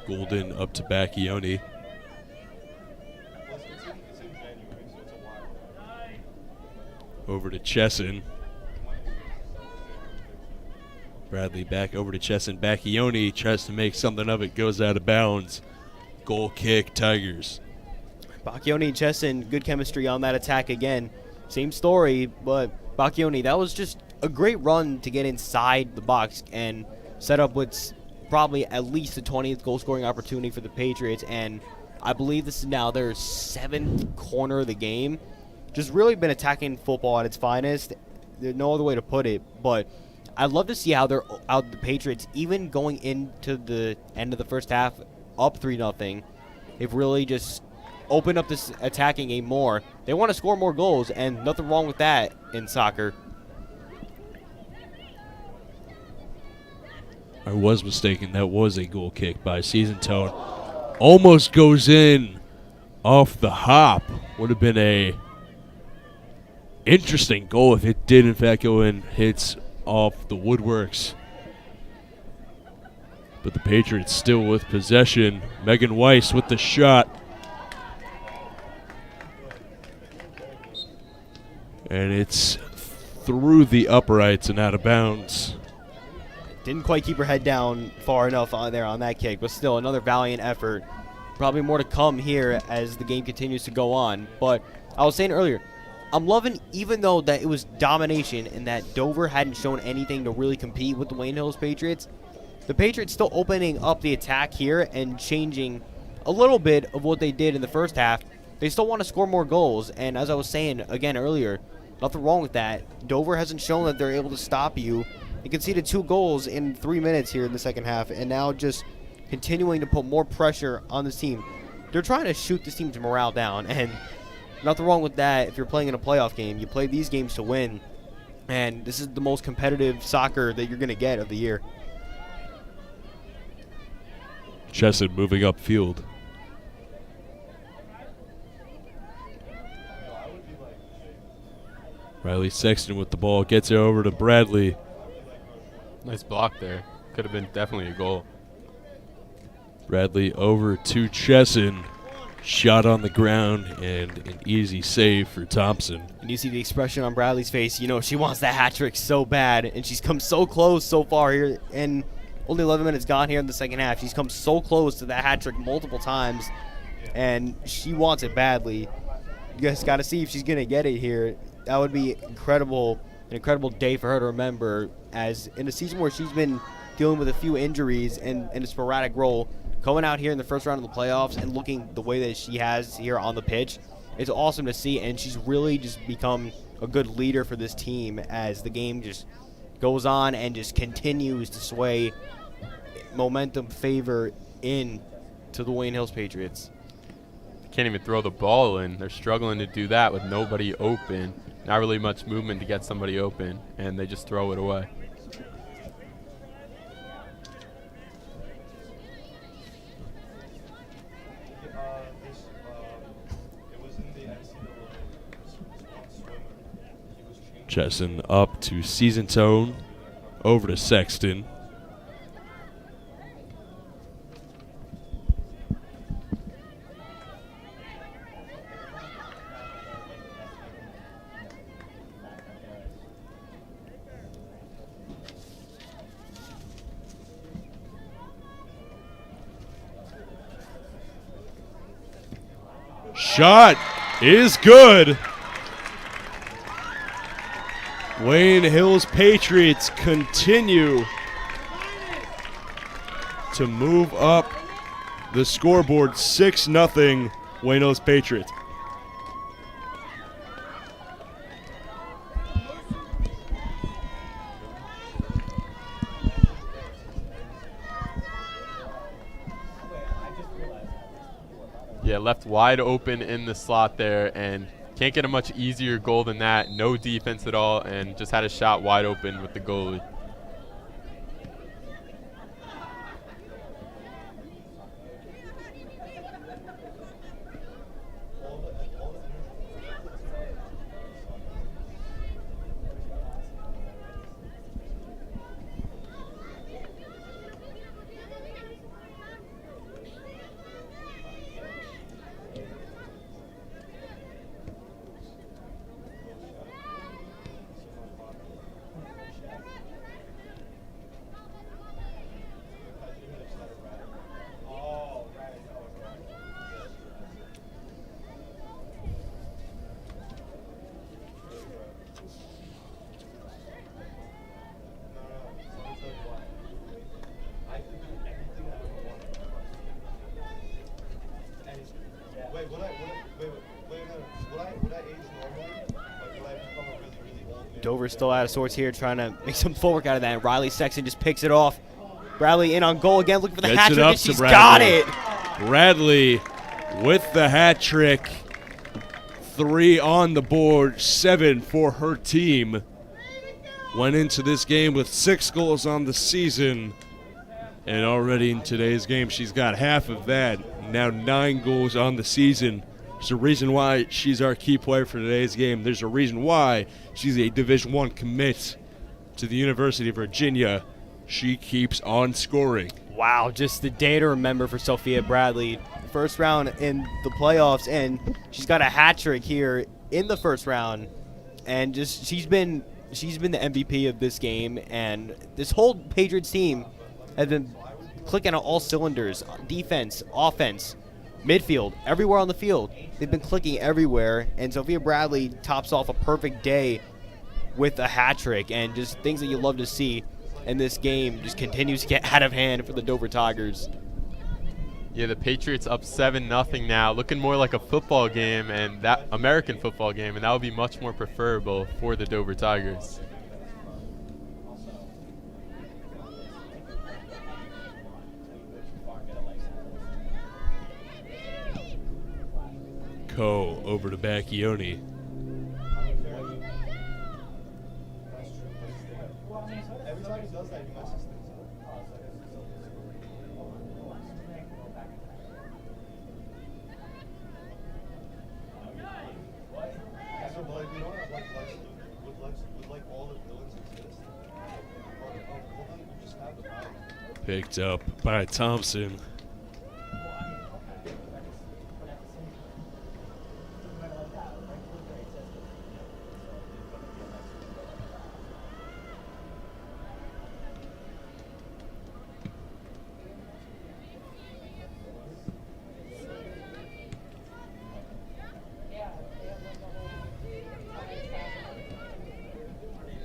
Golden up to Bacchione. Over to Chesson. Bradley back over to Chesson. Bacchione tries to make something of it, goes out of bounds. Goal kick, Tigers. Bacchione and Chesson, good chemistry on that attack again. Same story, but Bacchione, that was just a great run to get inside the box and set up what's probably at least the 20th goal-scoring opportunity for the Patriots, and I believe this is now their 7th corner of the game. Just really been attacking football at its finest. There's no other way to put it, but I'd love to see how the Patriots, even going into the end of the first half, up 3-0, they've really just opened up this attacking game more. They want to score more goals, and nothing wrong with that in soccer. I was mistaken. That was a goal kick by Season Tone. Almost goes in off the hop. Would have been a interesting goal if it did in fact go in. Hits off the woodworks. But the Patriots still with possession. Megan Weiss with the shot. And it's through the uprights and out of bounds. Didn't quite keep her head down far enough on there on that kick, but still another valiant effort. Probably more to come here as the game continues to go on. But I was saying earlier, I'm loving, even though that it was domination and that Dover hadn't shown anything to really compete with the Wayne Hills Patriots, the Patriots still opening up the attack here and changing a little bit of what they did in the first half. They still want to score more goals, and as I was saying again earlier, nothing wrong with that. Dover hasn't shown that they're able to stop you. They conceded 2 goals in 3 minutes here in the second half, and now just continuing to put more pressure on this team. They're trying to shoot this team's morale down, and nothing wrong with that. If you're playing in a playoff game, you play these games to win, and this is the most competitive soccer that you're going to get of the year. Chesson moving upfield. Riley Sexton with the ball, gets it over to Bradley. Nice block there. Could have been definitely a goal. Bradley over to Chesson. Shot on the ground and an easy save for Thompson. And you see the expression on Bradley's face. You know, she wants that hat trick so bad, and she's come so close so far here. And only 11 minutes gone here in the second half. She's come so close to that hat trick multiple times, and she wants it badly. You guys got to see if she's going to get it here. That would be incredible, an incredible day for her to remember, as in a season where she's been dealing with a few injuries and in a sporadic role, coming out here in the first round of the playoffs and looking the way that she has here on the pitch. It's awesome to see, and she's really just become a good leader for this team as the game just goes on and just continues to sway momentum favor in to the Wayne Hills Patriots. Can't even throw the ball in. They're struggling to do that with nobody open. Not really much movement to get somebody open, and they just throw it away. Chesson up to Season Tone, over to Sexton. Shot is good. Wayne Hills Patriots continue to move up the scoreboard. 6-0 Wayne Hills Patriots. Yeah, left wide open in the slot there, and can't get a much easier goal than that. No defense at all, and just had a shot wide open with the goalie. Dover's still out of sorts here, trying to make some full work out of that. And Riley Sexton just picks it off. Bradley in on goal again, looking for the hat trick, and she's got it. Bradley with the hat trick. 3 on the board, 7 for her team. Went into this game with 6 goals on the season. And already in today's game, she's got half of that. Now 9 goals on the season. There's a reason why she's our key player for today's game. There's a reason why she's a Division I commit to the University of Virginia. She keeps on scoring. Wow, just the day to remember for Sophia Bradley. First round in the playoffs, and she's got a hat trick here in the first round, and just she's been the MVP of this game, and this whole Patriots team has been clicking on all cylinders: defense, offense, midfield, everywhere on the field. They've been clicking everywhere, and Sophia Bradley tops off a perfect day with a hat trick, and just things that you love to see. And this game just continues to get out of hand for the Dover Tigers. Yeah, the Patriots up 7-0 now, looking more like a football game, and that American football game, and that would be much more preferable for the Dover Tigers. Ko over to Bacchioni. Every time he does that, he messes things up. So, but we don't have like all the villains exist. But you just have the power. Picked up by Thompson.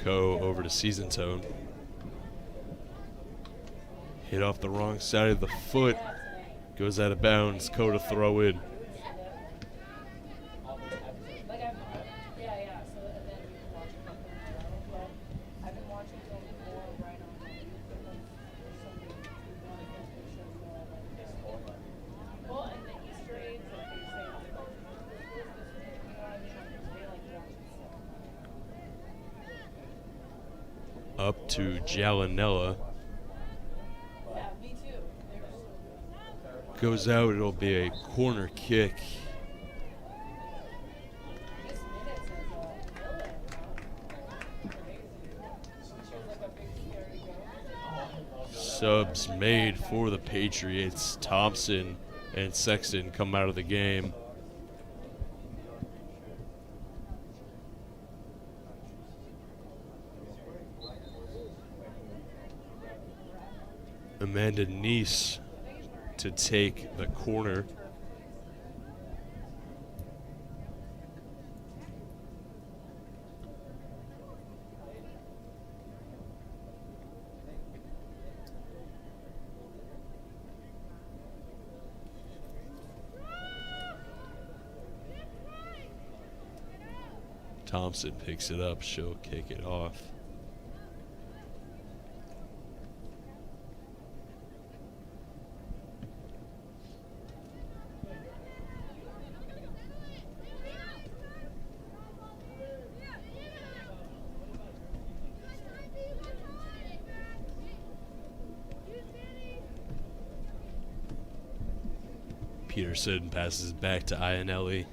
Ko over to Season Tone. Hit off the wrong side of the foot. Goes out of bounds. Ko to throw in. Up to Jalanella. Goes out, it'll be a corner kick. Subs made for the Patriots. Thompson and Sexton come out of the game. Amanda Neese to take the corner. Thompson picks it up, she'll kick it off. Peterson passes back to Ionelli.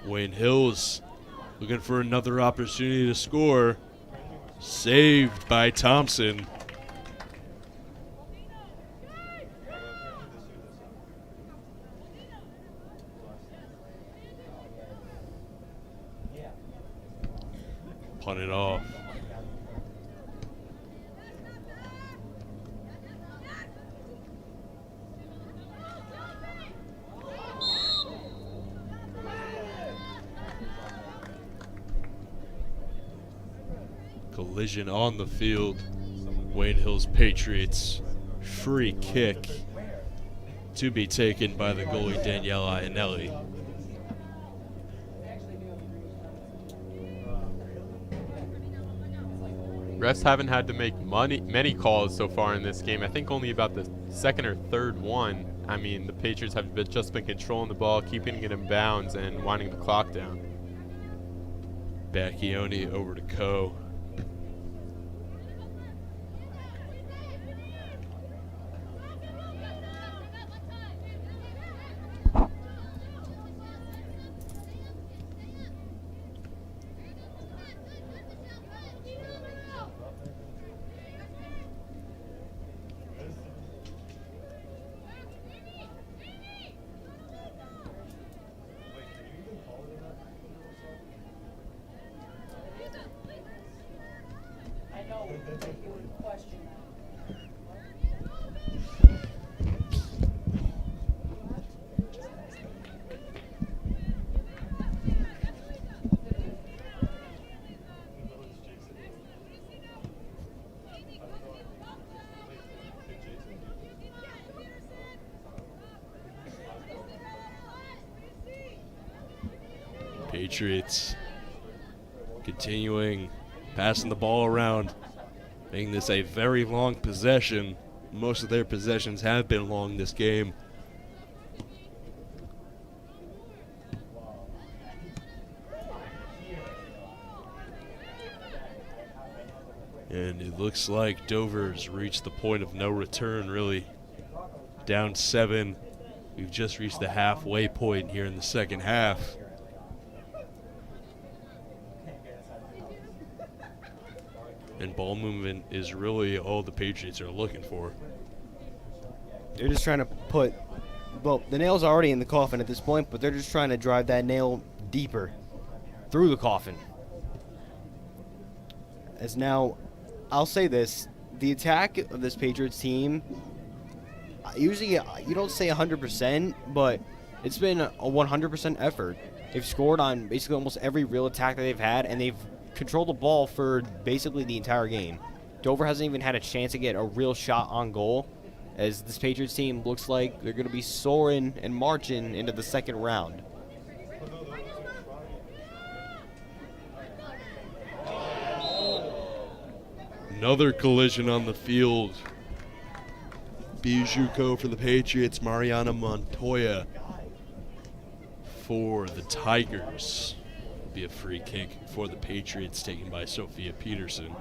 Wayne Hills looking for another opportunity to score. Saved by Thompson. Punt it off. Collision on the field. Wayne Hills Patriots. Free kick to be taken by the goalie Danielle Ionelli. Refs haven't had to make many calls so far in this game. I think only about the second or third one I mean, the Patriots have just been controlling the ball, keeping it in bounds, and winding the clock down. Bacchione over to Coe. I know that you would question that. Patriots continuing passing the ball around, making this a very long possession. Most of their possessions have been long this game. And it looks like Dover's reached the point of no return, really. Down 7. We've just reached the halfway point here in the second half. And ball movement is really all the Patriots are looking for. They're just trying to put, well, the nail's already in the coffin at this point, but they're just trying to drive that nail deeper through the coffin. As now, I'll say this, the attack of this Patriots team, usually you don't say 100%, but it's been a 100% effort. They've scored on basically almost every real attack that they've had, and they've controlled the ball for basically the entire game. Dover hasn't even had a chance to get a real shot on goal, as this Patriots team looks like they're going to be soaring and marching into the second round. Another collision on the field. Bijuco for the Patriots, Mariana Montoya for the Tigers. Be a free kick for the Patriots taken by Sophia Peterson.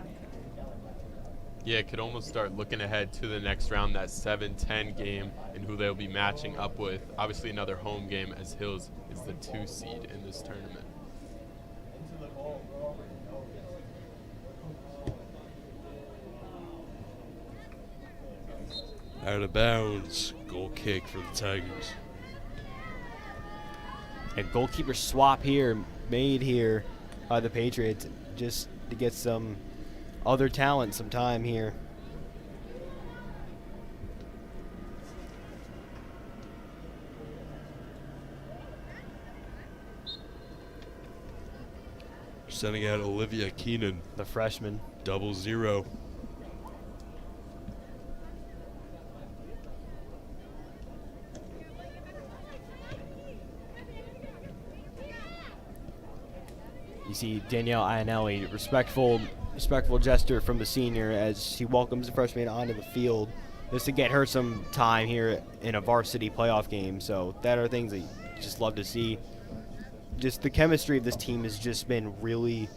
Yeah, could almost start looking ahead to the next round, that 7-10 game, and who they'll be matching up with. Obviously another home game, as Hills is the 2 seed in this tournament. Out of bounds, goal kick for the Tigers. A goalkeeper swap here made here by the Patriots just to get some other talent some time here. Sending out Olivia Keenan, The freshman. 0-0. You see Danielle Iannelli, respectful gesture from the senior as she welcomes the freshman onto the field just to get her some time here in a varsity playoff game. So that are things that you just love to see. Just the chemistry of this team has just been really,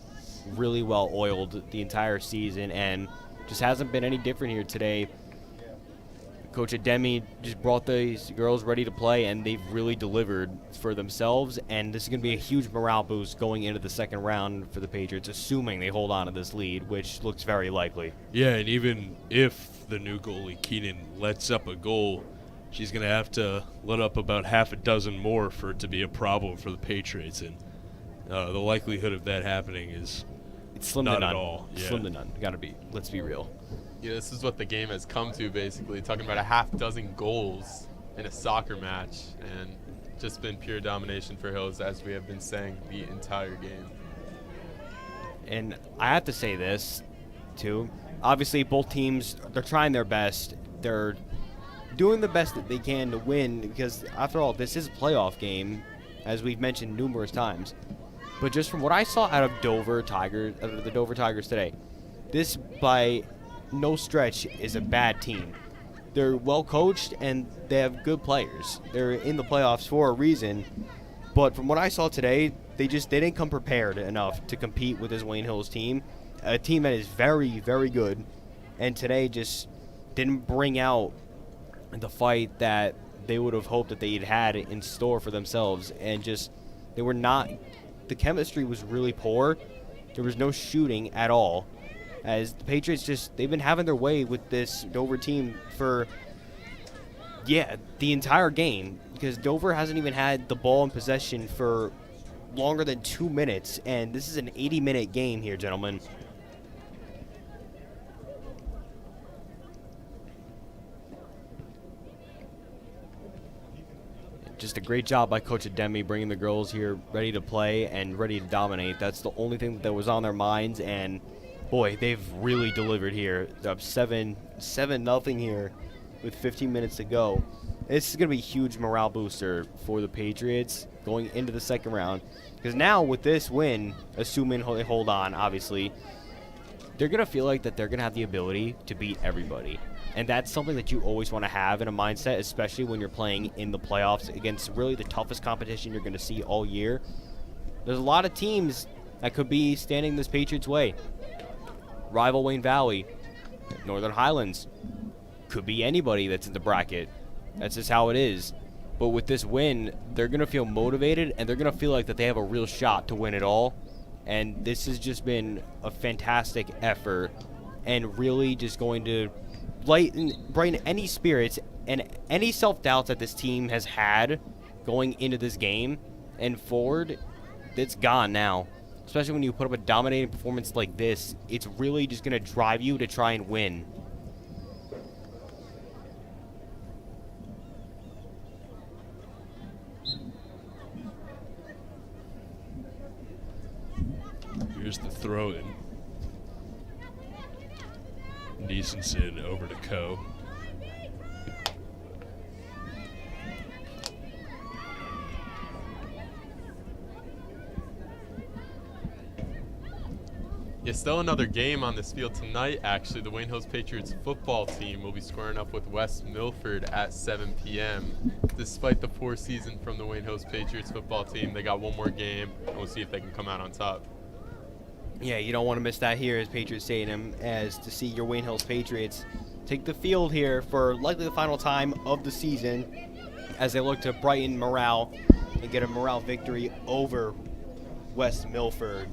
really well oiled the entire season and just hasn't been any different here today. Coach Ademi just brought these girls ready to play, and they've really delivered for themselves. And this is going to be a huge morale boost going into the second round for the Patriots, assuming they hold on to this lead, which looks very likely. Yeah, and even if the new goalie Keenan lets up a goal, she's going to have to let up about half a dozen more for it to be a problem for the Patriots. And the likelihood of that happening is It's slim not to none. at all. Yeah. Slim to none. Let's be real. Yeah, this is what the game has come to, basically. Talking about a half dozen goals in a soccer match, and just been pure domination for Hills, as we have been saying the entire game. And I have to say this, too. Obviously, both teams, they're trying their best. They're doing the best that they can to win because, after all, this is a playoff game, as we've mentioned numerous times. But just from what I saw out of the Dover Tigers today, this, by no stretch, is a bad team. they're well coached and they have good players. They're in the playoffs for a reason. But from what I saw today, they didn't come prepared enough to compete with this Wayne Hills team, a team that is very, very good. And today just didn't bring out the fight that they would have hoped that they'd had in store for themselves. And just, they were not, the chemistry was really poor. There was no shooting at all. As the Patriots they've been having their way with this Dover team for, the entire game. Because Dover hasn't even had the ball in possession for longer than 2 minutes. And this is an 80-minute game here, gentlemen. Just a great job by Coach Ademi bringing the girls here ready to play and ready to dominate. That's the only thing that was on their minds, and boy, they've really delivered here. They're up 7-0 here with 15 minutes to go. This is going to be a huge morale booster for the Patriots going into the second round. Because now with this win, assuming they hold on, obviously, they're going to feel like that they're going to have the ability to beat everybody. And that's something that you always want to have in a mindset, especially when you're playing in the playoffs against really the toughest competition you're going to see all year. There's a lot of teams that could be standing this Patriots way. Rival Wayne Valley, Northern Highlands, could be anybody that's in the bracket. That's just how it is. But with this win, they're going to feel motivated, and they're going to feel like that they have a real shot to win it all. And this has just been a fantastic effort and really just going to brighten any spirits and any self-doubts that this team has had going into this game and forward. It's gone now. Especially when you put up a dominating performance like this, it's really just going to drive you to try and win. Here's the throw in. Neesonson over to Coe. Yeah, still another game on this field tonight. Actually, the Wayne Hills Patriots football team will be squaring up with West Milford at 7 p.m. Despite the poor season from the Wayne Hills Patriots football team, they got one more game, and we'll see if they can come out on top. Yeah, you don't want to miss that here as Patriots Stadium, as to see your Wayne Hills Patriots take the field here for likely the final time of the season as they look to brighten morale and get a morale victory over West Milford.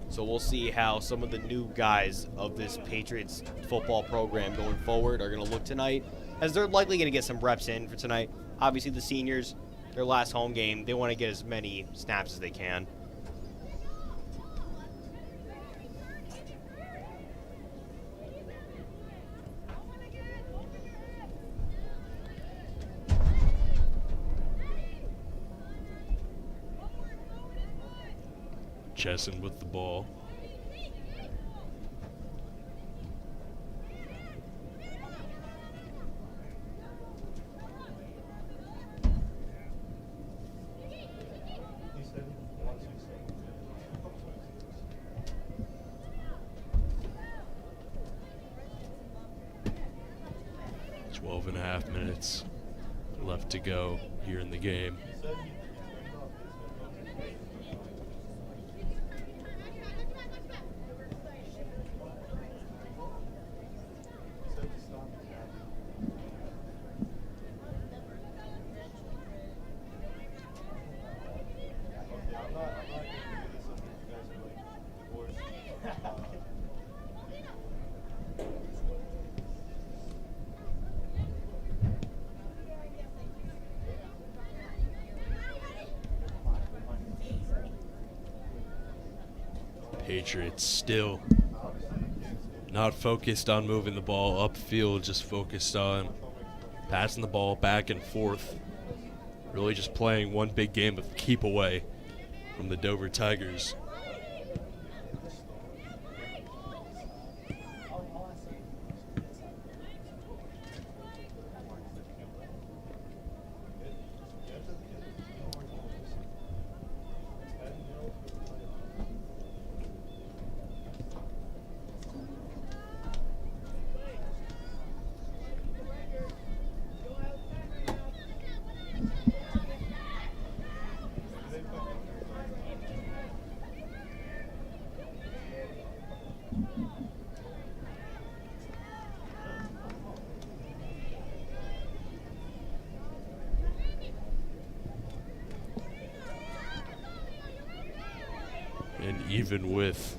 So we'll see how some of the new guys of this Patriots football program going forward are going to look tonight, as they're likely going to get some reps in for tonight. Obviously, the seniors, their last home game, they want to get as many snaps as they can. Chesson with the ball. He said 167. 12.5 minutes left to go here in the game. He said he Patriots still not focused on moving the ball upfield, just focused on passing the ball back and forth. Really just playing one big game of keep away from the Dover Tigers. even with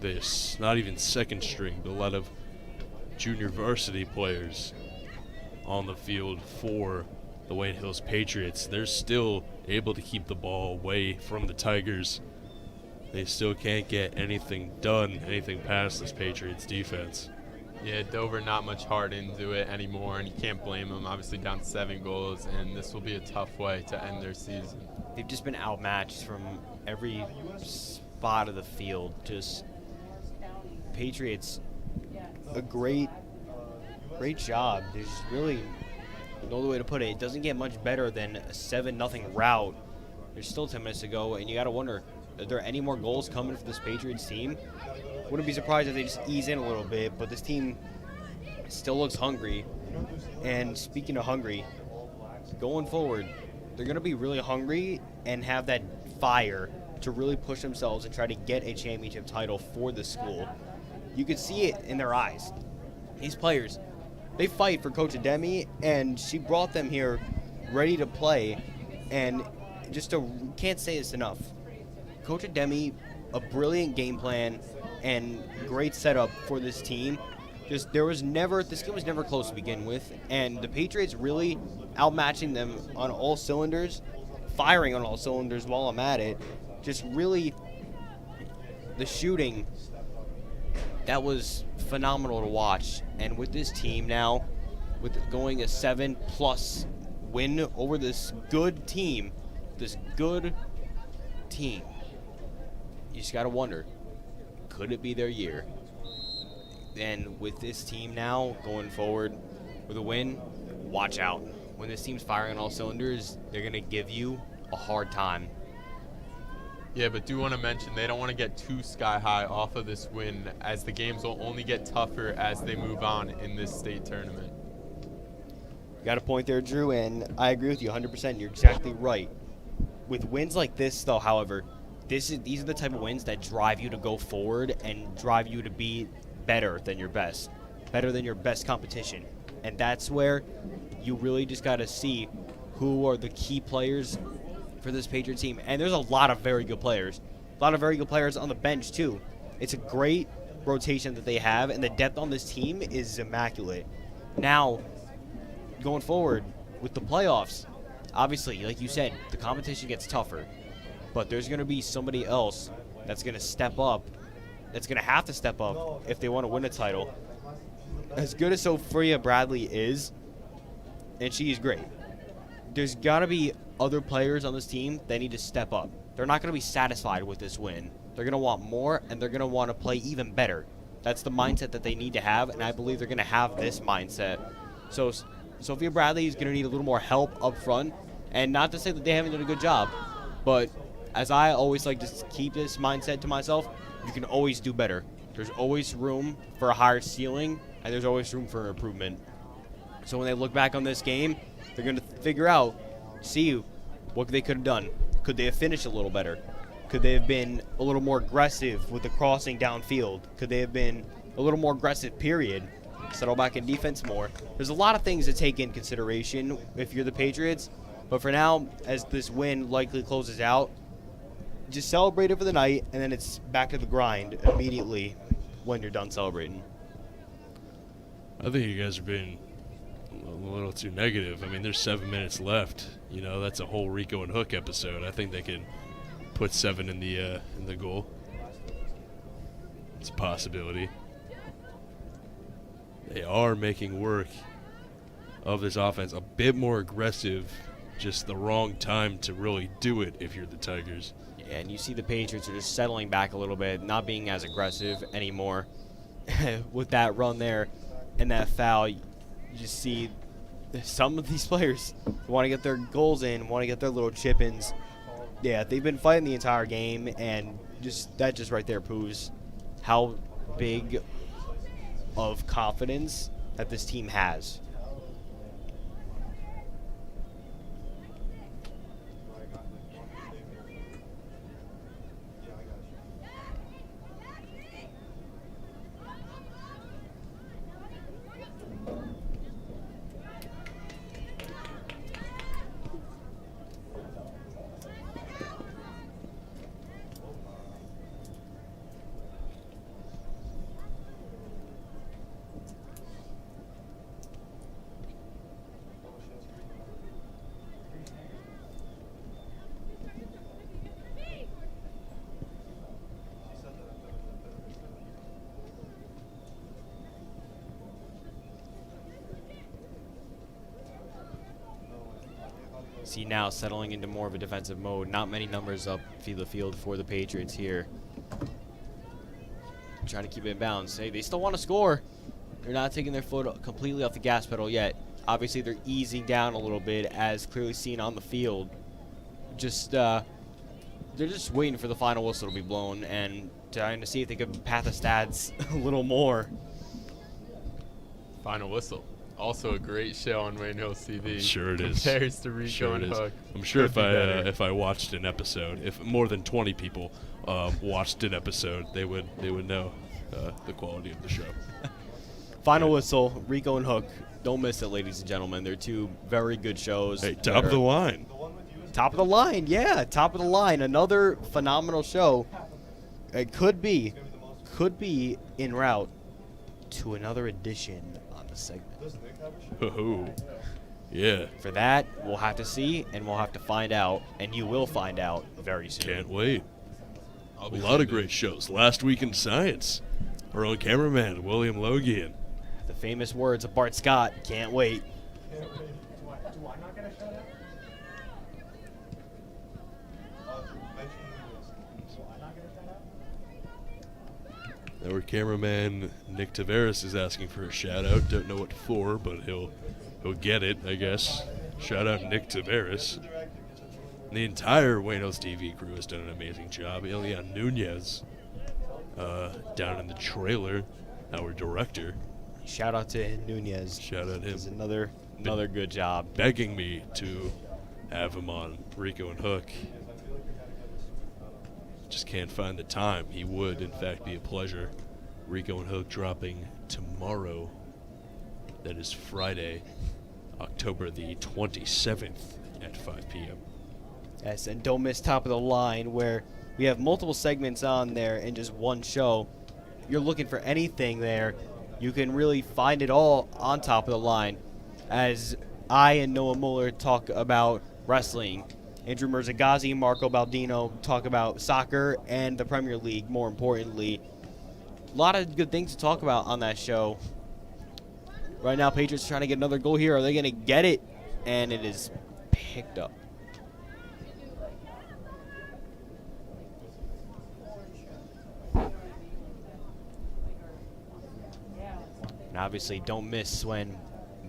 this, not even second string, but a lot of junior varsity players on the field for the Wayne Hills Patriots, they're still able to keep the ball away from the Tigers. They still can't get anything done, anything past this Patriots defense. Yeah, Dover not much heart into it anymore, and you can't blame them. Obviously down 7 goals, and this will be a tough way to end their season. They've just been outmatched from every spot of the field. Just Patriots, a great job. There's really no other way to put it. It doesn't get much better than a 7-0 rout. There's still 10 minutes to go, and you got to wonder, are there any more goals coming for this Patriots team? Wouldn't be surprised if they just ease in a little bit, but this team still looks hungry. And speaking of hungry, going forward, they're going to be really hungry and have that fire to really push themselves and try to get a championship title for the school. You could see it in their eyes. These players, they fight for Coach Ademi, and she brought them here ready to play. And can't say this enough. Coach Ademi, a brilliant game plan and great setup for this team. This game was never close to begin with, and the Patriots really outmatching them on all cylinders, firing on all cylinders while I'm at it. Just really, the shooting, that was phenomenal to watch. And with this team now, with going a 7+ win over this good team, you just got to wonder, could it be their year? And with this team now going forward with a win, watch out. When this team's firing on all cylinders, they're going to give you a hard time. Yeah, but do want to mention they don't want to get too sky high off of this win, as the games will only get tougher as they move on in this state tournament. You got a point there, Drew, and I agree with you 100%. You're exactly right. With wins like this, though, however, these are the type of wins that drive you to go forward and drive you to be better than your best competition. And that's where you really just got to see who are the key players for this Patriot team. And there's a lot of very good players. A lot of very good players on the bench, too. It's a great rotation that they have, and the depth on this team is immaculate. Now, going forward with the playoffs, obviously, like you said, the competition gets tougher. But there's going to be somebody else that's going to step up, that's going to have to step up if they want to win a title. As good as Sophia Bradley is, and she is great, there's got to be other players on this team that need to step up. They're not going to be satisfied with this win. They're going to want more, and they're going to want to play even better. That's the mindset that they need to have, and I believe they're going to have this mindset. So Sophia Bradley is going to need a little more help up front, and not to say that they haven't done a good job, but as I always like to keep this mindset to myself, you can always do better. There's always room for a higher ceiling, and there's always room for improvement. So when they look back on this game, they're going to figure out, see what they could have done. Could they have finished a little better? Could they have been a little more aggressive with the crossing downfield? Could they have been a little more aggressive, period? Settle back in defense more. There's a lot of things to take in consideration if you're the Patriots. But for now, as this win likely closes out, just celebrate it for the night, and then it's back to the grind immediately when you're done celebrating. I think you guys are being a little too negative. I mean, there's 7 minutes left. You know, that's a whole Rico and Hook episode. I think they can put 7 in the goal. It's a possibility. They are making work of this offense a bit more aggressive. Just the wrong time to really do it if you're the Tigers. Yeah, and you see the Patriots are just settling back a little bit, not being as aggressive anymore. With that run there and that foul, you just see some of these players want to get their goals in, want to get their little chip-ins. Yeah, they've been fighting the entire game, and that just right there proves how big of confidence that this team has. See now settling into more of a defensive mode. Not many numbers up the field for the Patriots here. Trying to keep it in bounds. Hey, they still want to score. They're not taking their foot completely off the gas pedal yet. Obviously, they're easing down a little bit, as clearly seen on the field. They're just waiting for the final whistle to be blown and trying to see if they can pad the stats a little more. Final whistle. Also a great show on Wayne Hills TV. Sure it is. Compares to Rico Sure and it is. Hook. I'm sure Could be better. if I watched an episode, if more than 20 people watched an episode, they would know the quality of the show. Final whistle, Rico and Hook. Don't miss it, ladies and gentlemen. They're two very good shows. Hey, top of the line. Top of the line, yeah, top of the line. Another phenomenal show. It could be en route to another edition on the segment. Oh, yeah. For that, we'll have to see and we'll have to find out, and you will find out very soon. Can't wait. A lot of great shows. Last Week in Science. Our own cameraman, William Logian. The famous words of Bart Scott. Can't wait. Do I not get a shout out? Mention this. Do I not get a shout out? Our cameraman, Nick Tavares, is asking for a shout out. Don't know what for, but he'll get it, I guess. Shout out Nick Tavares. The entire Buenos TV crew has done an amazing job. Elian Nunez, down in the trailer, our director. Shout out to Nunez. Shout out him. Does another good job. Begging me to have him on Rico and Hook. Just can't find the time. He would, in fact, be a pleasure. Rico and Hook dropping tomorrow. That is Friday, October the 27th at 5 p.m. Yes, and don't miss Top of the Line, where we have multiple segments on there in just one show. You're looking for anything there, you can really find it all on Top of the Line. As I and Noah Muller talk about wrestling, Andrew Merzagazi and Marco Baldino talk about soccer and the Premier League, more importantly. A lot of good things to talk about on that show. Right now, Patriots trying to get another goal here. Are they going to get it? And it is picked up. And obviously, don't miss when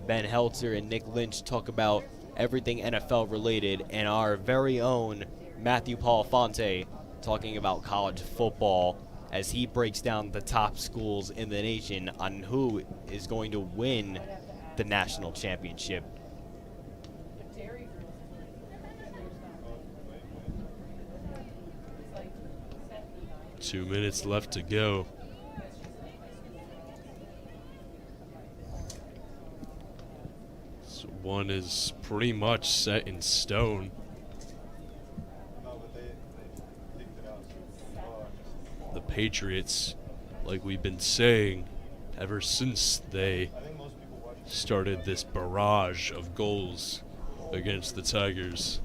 Ben Heltzer and Nick Lynch talk about everything NFL related, and our very own Matthew Paul Fonte talking about college football as he breaks down the top schools in the nation on who is going to win the national championship. 2 minutes left to go. So one is pretty much set in stone. The Patriots, like we've been saying, ever since they started this barrage of goals against the Tigers.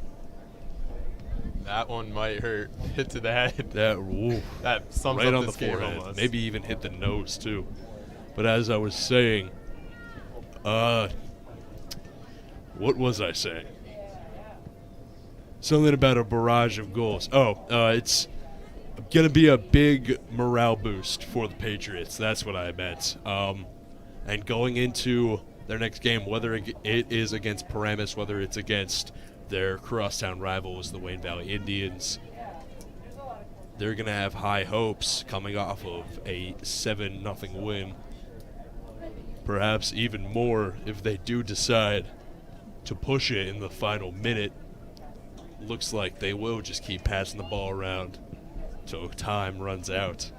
That one might hurt. Hit to the head. That sums right up on this the game forehead. almost. Maybe even hit the nose too. But as I was saying, what was I saying? Something about a barrage of goals. It's going to be a big morale boost for the Patriots. That's what I meant. And going into their next game, whether it is against Paramus, whether it's against their crosstown rivals, the Wayne Valley Indians, they're going to have high hopes coming off of a 7-0 win. Perhaps even more if they do decide to push it in the final minute. Looks like they will just keep passing the ball around till time runs out.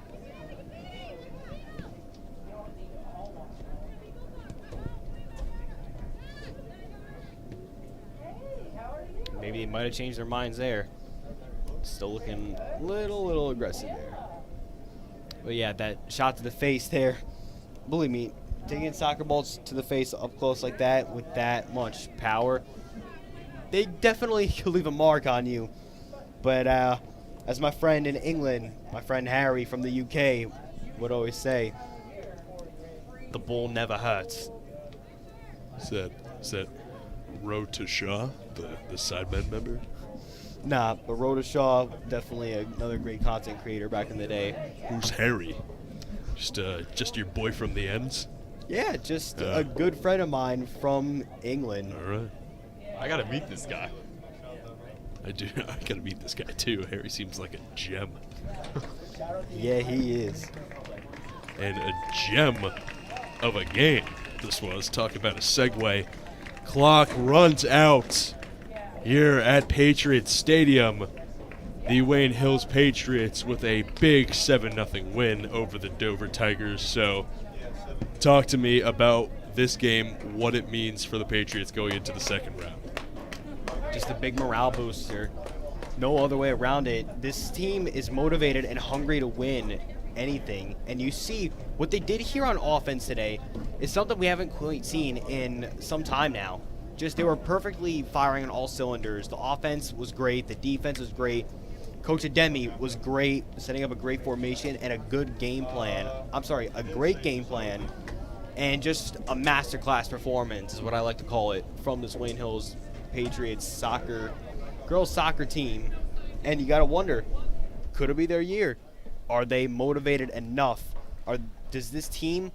Maybe they might have changed their minds there. Still looking a little aggressive there. But yeah, that shot to the face there. Believe me, taking soccer balls to the face up close like that with that much power, they definitely could leave a mark on you. But as my friend in England, my friend Harry from the UK would always say, the ball never hurts. Said Road to Shaw, the Sidemen member? Nah, but Rhoda Shaw, definitely another great content creator back in the day. Who's Harry? Just your boy from the ends? Yeah, just a good friend of mine from England. All right. I gotta meet this guy. I do. I gotta meet this guy too. Harry seems like a gem. Yeah, he is. And a gem of a game this was. Talk about a segue. Clock runs out here at Patriots Stadium. The Wayne Hills Patriots with a big 7-0 win over the Dover Tigers. So talk to me about this game, what it means for the Patriots going into the second round. Just a big morale booster. No other way around it. This team is motivated and hungry to win anything. And you see what they did here on offense today is something we haven't quite seen in some time now. Just they were perfectly firing on all cylinders. The offense was great. The defense was great. Coach Ademi was great, setting up a great formation and a good game plan. A great game plan. And just a masterclass performance is what I like to call it from this Wayne Hills Patriots girls soccer team. And you got to wonder, could it be their year? Are they motivated enough? Does this team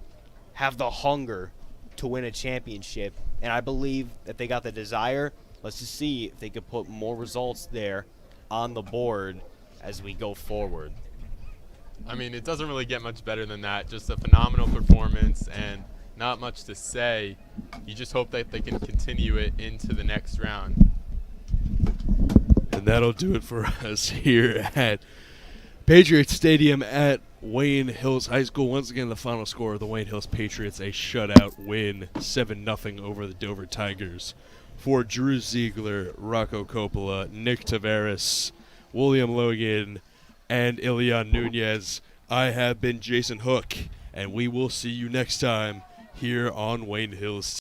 have the hunger to win a championship? And I believe that they got the desire. Let's just see if they could put more results there on the board as we go forward. I mean, it doesn't really get much better than that. Just a phenomenal performance and not much to say. You just hope that they can continue it into the next round. And that'll do it for us here at Patriots Stadium at Wayne Hills High School. Once again, the final score of the Wayne Hills Patriots, a shutout win, 7-0 over the Dover Tigers. For Drew Ziegler, Rocco Coppola, Nick Tavares, William Logan, and Ilian Nunez, I have been Jason Hook, and we will see you next time here on Wayne Hills